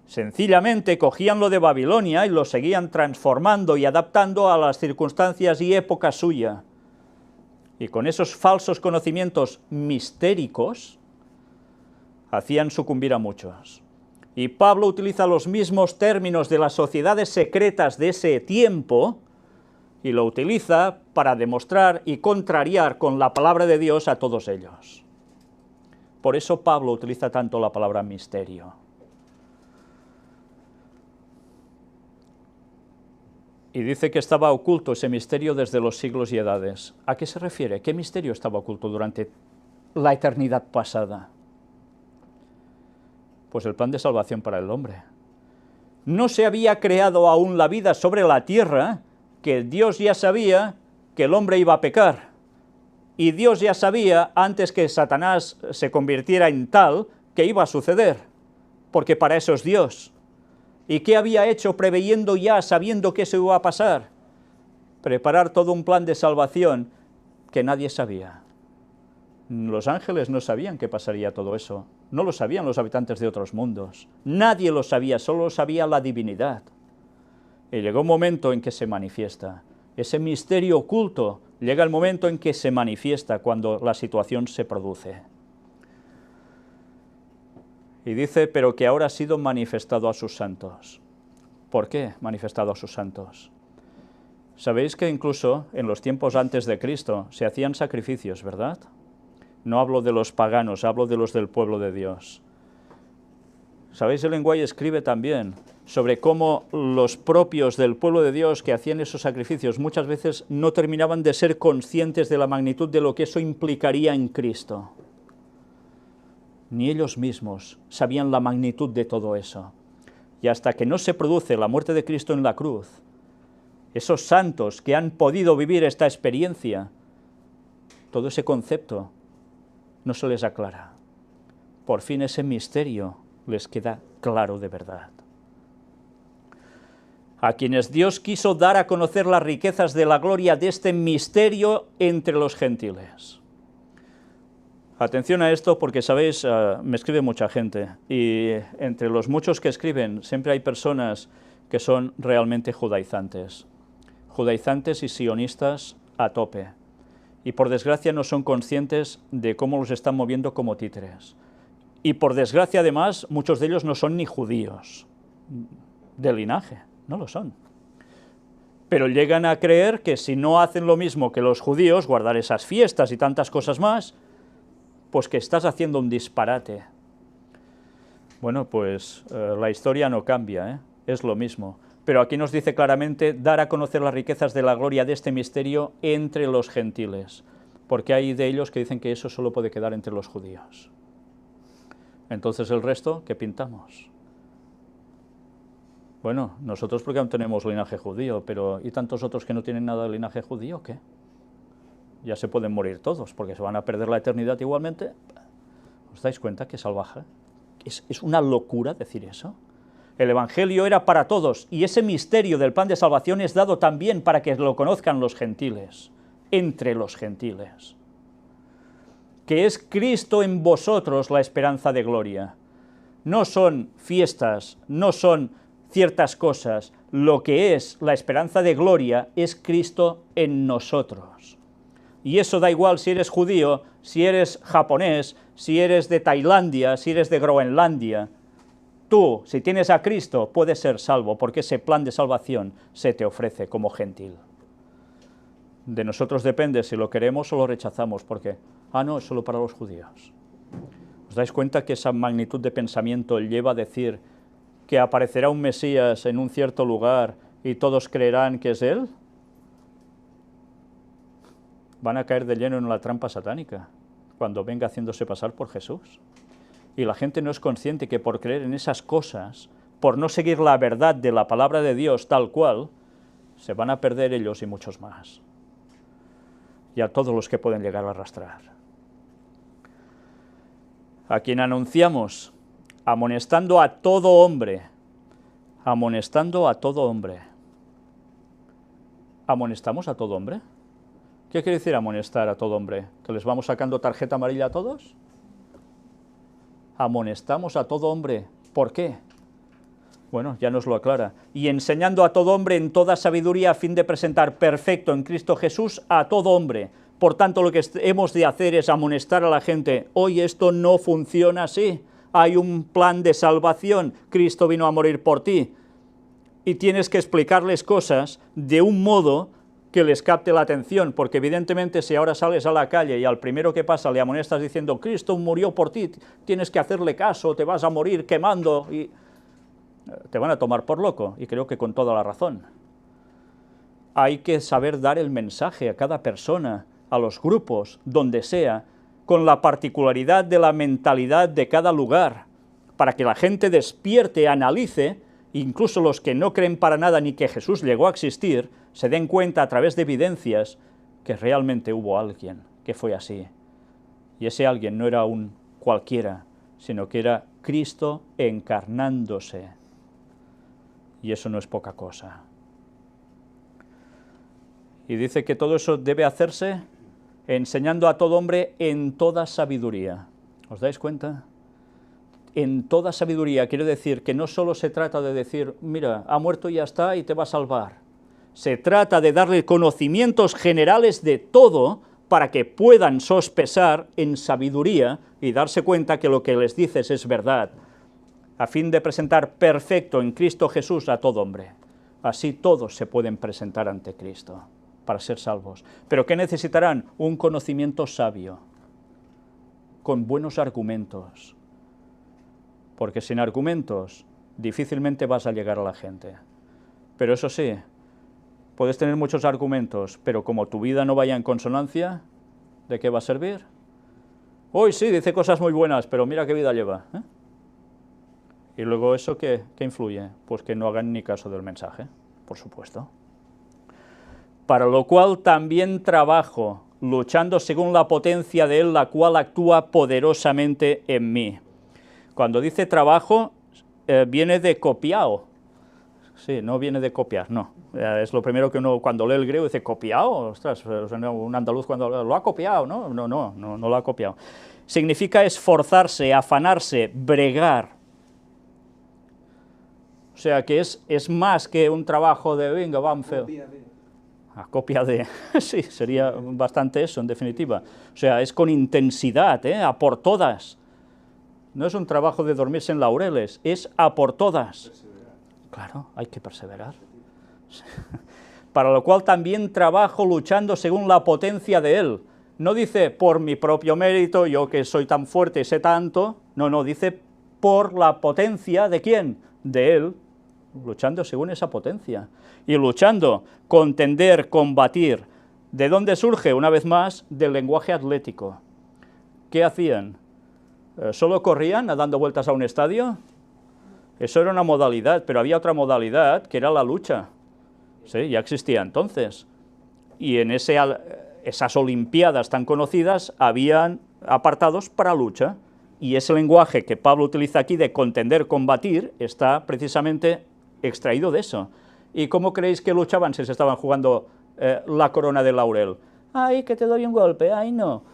Speaker 1: Sencillamente cogían lo de Babilonia y lo seguían transformando y adaptando a las circunstancias y época suya. Y con esos falsos conocimientos mistéricos hacían sucumbir a muchos. Y Pablo utiliza los mismos términos de las sociedades secretas de ese tiempo y lo utiliza para demostrar y contrariar con la palabra de Dios a todos ellos. Por eso Pablo utiliza tanto la palabra misterio. Y dice que estaba oculto ese misterio desde los siglos y edades. ¿A qué se refiere? ¿Qué misterio estaba oculto durante la eternidad pasada? Pues el plan de salvación para el hombre. No se había creado aún la vida sobre la tierra, que Dios ya sabía que el hombre iba a pecar. Y Dios ya sabía, antes que Satanás se convirtiera en tal, que iba a suceder, porque para eso es Dios. ¿Y qué había hecho preveyendo ya, sabiendo que eso iba a pasar? Preparar todo un plan de salvación que nadie sabía. Los ángeles no sabían que pasaría todo eso, no lo sabían los habitantes de otros mundos, nadie lo sabía, solo lo sabía la divinidad. Y llegó un momento en que se manifiesta, ese misterio oculto, llega el momento en que se manifiesta cuando la situación se produce. Y dice, pero que ahora ha sido manifestado a sus santos. ¿Por qué manifestado a sus santos? Sabéis que incluso en los tiempos antes de Cristo se hacían sacrificios, ¿verdad? No hablo de los paganos, hablo de los del pueblo de Dios. ¿Sabéis? Ellen White escribe también sobre cómo los propios del pueblo de Dios que hacían esos sacrificios muchas veces no terminaban de ser conscientes de la magnitud de lo que eso implicaría en Cristo. Ni ellos mismos sabían la magnitud de todo eso. Y hasta que no se produce la muerte de Cristo en la cruz, esos santos que han podido vivir esta experiencia, todo ese concepto no se les aclara. Por fin ese misterio les queda claro de verdad. A quienes Dios quiso dar a conocer las riquezas de la gloria de este misterio entre los gentiles. Atención a esto porque, sabéis, me escribe mucha gente y entre los muchos que escriben siempre hay personas que son realmente judaizantes y sionistas a tope. Y por desgracia no son conscientes de cómo los están moviendo como títeres. Y por desgracia además muchos de ellos no son ni judíos de linaje, no lo son. Pero llegan a creer que si no hacen lo mismo que los judíos, guardar esas fiestas y tantas cosas más, pues que estás haciendo un disparate. Bueno, pues la historia no cambia, es lo mismo. Pero aquí nos dice claramente dar a conocer las riquezas de la gloria de este misterio entre los gentiles, porque hay de ellos que dicen que eso solo puede quedar entre los judíos. Entonces el resto, ¿qué pintamos? Bueno, nosotros porque aún tenemos linaje judío, pero ¿y tantos otros que no tienen nada de linaje judío, qué? Ya se pueden morir todos, porque se van a perder la eternidad igualmente. ¿Os dais cuenta qué salvaje? Es una locura decir eso. El Evangelio era para todos, y ese misterio del plan de salvación es dado también para que lo conozcan los gentiles, entre los gentiles. Que es Cristo en vosotros la esperanza de gloria. No son fiestas, no son ciertas cosas, lo que es la esperanza de gloria es Cristo en nosotros. Y eso da igual si eres judío, si eres japonés, si eres de Tailandia, si eres de Groenlandia. Tú, si tienes a Cristo, puedes ser salvo, porque ese plan de salvación se te ofrece como gentil. De nosotros depende si lo queremos o lo rechazamos, porque, no, es solo para los judíos. ¿Os dais cuenta que esa magnitud de pensamiento lleva a decir que aparecerá un Mesías en un cierto lugar y todos creerán que es Él? Van a caer de lleno en la trampa satánica cuando venga haciéndose pasar por Jesús. Y la gente no es consciente que por creer en esas cosas, por no seguir la verdad de la palabra de Dios tal cual, se van a perder ellos y muchos más. Y a todos los que pueden llegar a arrastrar. A quien anunciamos, amonestando a todo hombre, amonestando a todo hombre. ¿Amonestamos a todo hombre? ¿Qué quiere decir amonestar a todo hombre? ¿Que les vamos sacando tarjeta amarilla a todos? Amonestamos a todo hombre. ¿Por qué? Bueno, ya nos lo aclara. Y enseñando a todo hombre en toda sabiduría a fin de presentar perfecto en Cristo Jesús a todo hombre. Por tanto, lo que hemos de hacer es amonestar a la gente. Hoy esto no funciona así. Hay un plan de salvación. Cristo vino a morir por ti. Y tienes que explicarles cosas de un modo que les capte la atención, porque evidentemente si ahora sales a la calle y al primero que pasa le amonestas diciendo Cristo murió por ti, tienes que hacerle caso, te vas a morir quemando, y te van a tomar por loco, y creo que con toda la razón. Hay que saber dar el mensaje a cada persona, a los grupos, donde sea, con la particularidad de la mentalidad de cada lugar, para que la gente despierte, analice, incluso los que no creen para nada ni que Jesús llegó a existir, se den cuenta a través de evidencias que realmente hubo alguien que fue así. Y ese alguien no era un cualquiera, sino que era Cristo encarnándose. Y eso no es poca cosa. Y dice que todo eso debe hacerse enseñando a todo hombre en toda sabiduría. ¿Os dais cuenta? En toda sabiduría quiere decir que no solo se trata de decir, mira, ha muerto y ya está y te va a salvar. Se trata de darle conocimientos generales de todo para que puedan sospesar en sabiduría y darse cuenta que lo que les dices es verdad, a fin de presentar perfecto en Cristo Jesús a todo hombre. Así todos se pueden presentar ante Cristo para ser salvos. ¿Pero qué necesitarán? Un conocimiento sabio, con buenos argumentos, porque sin argumentos difícilmente vas a llegar a la gente. Pero eso sí, puedes tener muchos argumentos, pero como tu vida no vaya en consonancia, ¿de qué va a servir? Hoy sí, dice cosas muy buenas, pero mira qué vida lleva, ¿eh? Y luego eso, ¿qué influye? Pues que no hagan ni caso del mensaje, por supuesto. Para lo cual también trabajo, luchando según la potencia de Él, la cual actúa poderosamente en mí. Cuando dice trabajo, viene de copiao. Sí, no viene de copiar, no. Es lo primero que uno cuando lee el griego dice, ¿copiao? Ostras, un andaluz cuando lo ha copiado, ¿no? No lo ha copiado. Significa esforzarse, afanarse, bregar. O sea que es más que un trabajo de, venga, vamos. A copia de, sí, sería bastante eso, en definitiva. O sea, es con intensidad, a por todas. No es un trabajo de dormirse en laureles, es a por todas. Claro, hay que perseverar. Para lo cual también trabajo luchando según la potencia de Él. No dice por mi propio mérito, yo que soy tan fuerte y sé tanto. No, dice por la potencia ¿de quién? De Él, luchando según esa potencia. Y luchando, contender, combatir. ¿De dónde surge? Una vez más, del lenguaje atlético. ¿Qué hacían? ¿Solo corrían dando vueltas a un estadio? Eso era una modalidad, pero había otra modalidad que era la lucha. Sí, ya existía entonces. Y en esas olimpiadas tan conocidas habían apartados para lucha. Y ese lenguaje que Pablo utiliza aquí de contender, combatir, está precisamente extraído de eso. ¿Y cómo creéis que luchaban si se estaban jugando la corona de laurel? ¡Ay, que te doy un golpe! ¡Ay, no!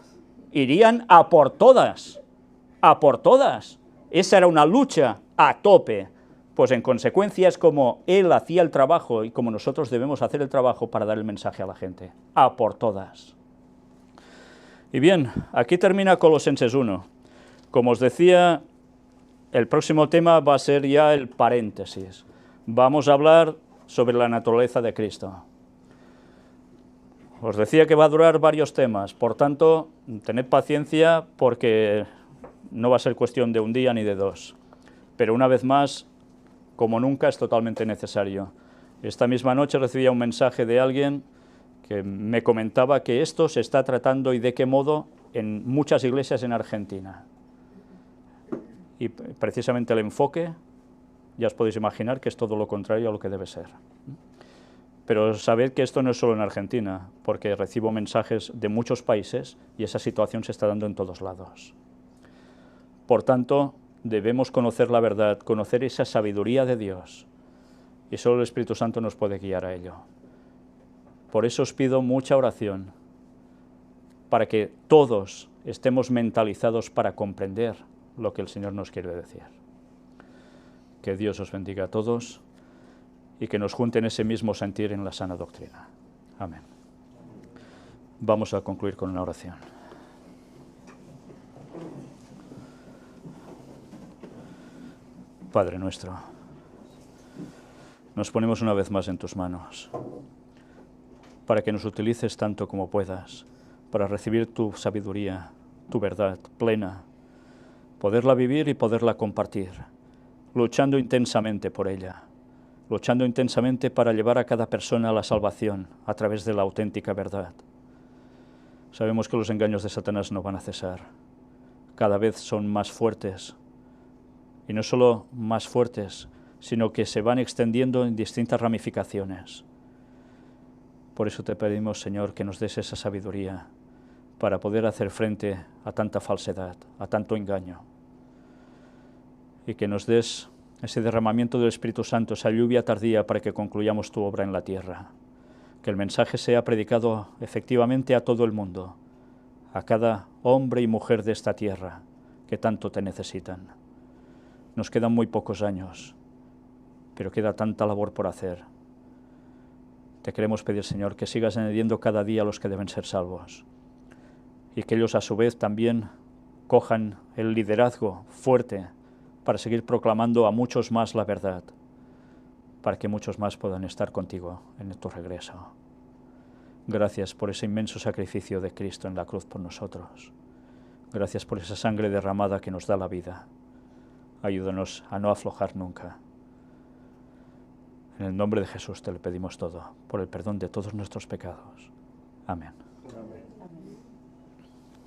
Speaker 1: Irían a por todas. A por todas. Esa era una lucha a tope. Pues en consecuencia es como él hacía el trabajo y como nosotros debemos hacer el trabajo para dar el mensaje a la gente. A por todas. Y bien, aquí termina Colosenses 1. Como os decía, el próximo tema va a ser ya el paréntesis. Vamos a hablar sobre la naturaleza de Cristo. Os decía que va a durar varios temas, por tanto, tened paciencia porque no va a ser cuestión de un día ni de dos. Pero una vez más, como nunca, es totalmente necesario. Esta misma noche recibía un mensaje de alguien que me comentaba que esto se está tratando y de qué modo en muchas iglesias en Argentina. Y precisamente el enfoque, ya os podéis imaginar que es todo lo contrario a lo que debe ser. Pero sabed que esto no es solo en Argentina, porque recibo mensajes de muchos países y esa situación se está dando en todos lados. Por tanto, debemos conocer la verdad, conocer esa sabiduría de Dios, y solo el Espíritu Santo nos puede guiar a ello. Por eso os pido mucha oración, para que todos estemos mentalizados para comprender lo que el Señor nos quiere decir. Que Dios os bendiga a todos y que nos junte en ese mismo sentir en la sana doctrina. Amén. Vamos a concluir con una oración. Padre nuestro, nos ponemos una vez más en tus manos, para que nos utilices tanto como puedas, para recibir tu sabiduría, tu verdad plena, poderla vivir y poderla compartir, luchando intensamente por ella, luchando intensamente para llevar a cada persona a la salvación a través de la auténtica verdad. Sabemos que los engaños de Satanás no van a cesar, cada vez son más fuertes, y no solo más fuertes, sino que se van extendiendo en distintas ramificaciones. Por eso te pedimos, Señor, que nos des esa sabiduría para poder hacer frente a tanta falsedad, a tanto engaño, y que nos des ese derramamiento del Espíritu Santo, esa lluvia tardía para que concluyamos tu obra en la tierra, que el mensaje sea predicado efectivamente a todo el mundo, a cada hombre y mujer de esta tierra que tanto te necesitan. Nos quedan muy pocos años, pero queda tanta labor por hacer. Te queremos pedir, Señor, que sigas añadiendo cada día a los que deben ser salvos y que ellos a su vez también cojan el liderazgo fuerte para seguir proclamando a muchos más la verdad, para que muchos más puedan estar contigo en tu regreso. Gracias por ese inmenso sacrificio de Cristo en la cruz por nosotros. Gracias por esa sangre derramada que nos da la vida. Ayúdanos a no aflojar nunca. En el nombre de Jesús te lo pedimos todo, por el perdón de todos nuestros pecados. Amén.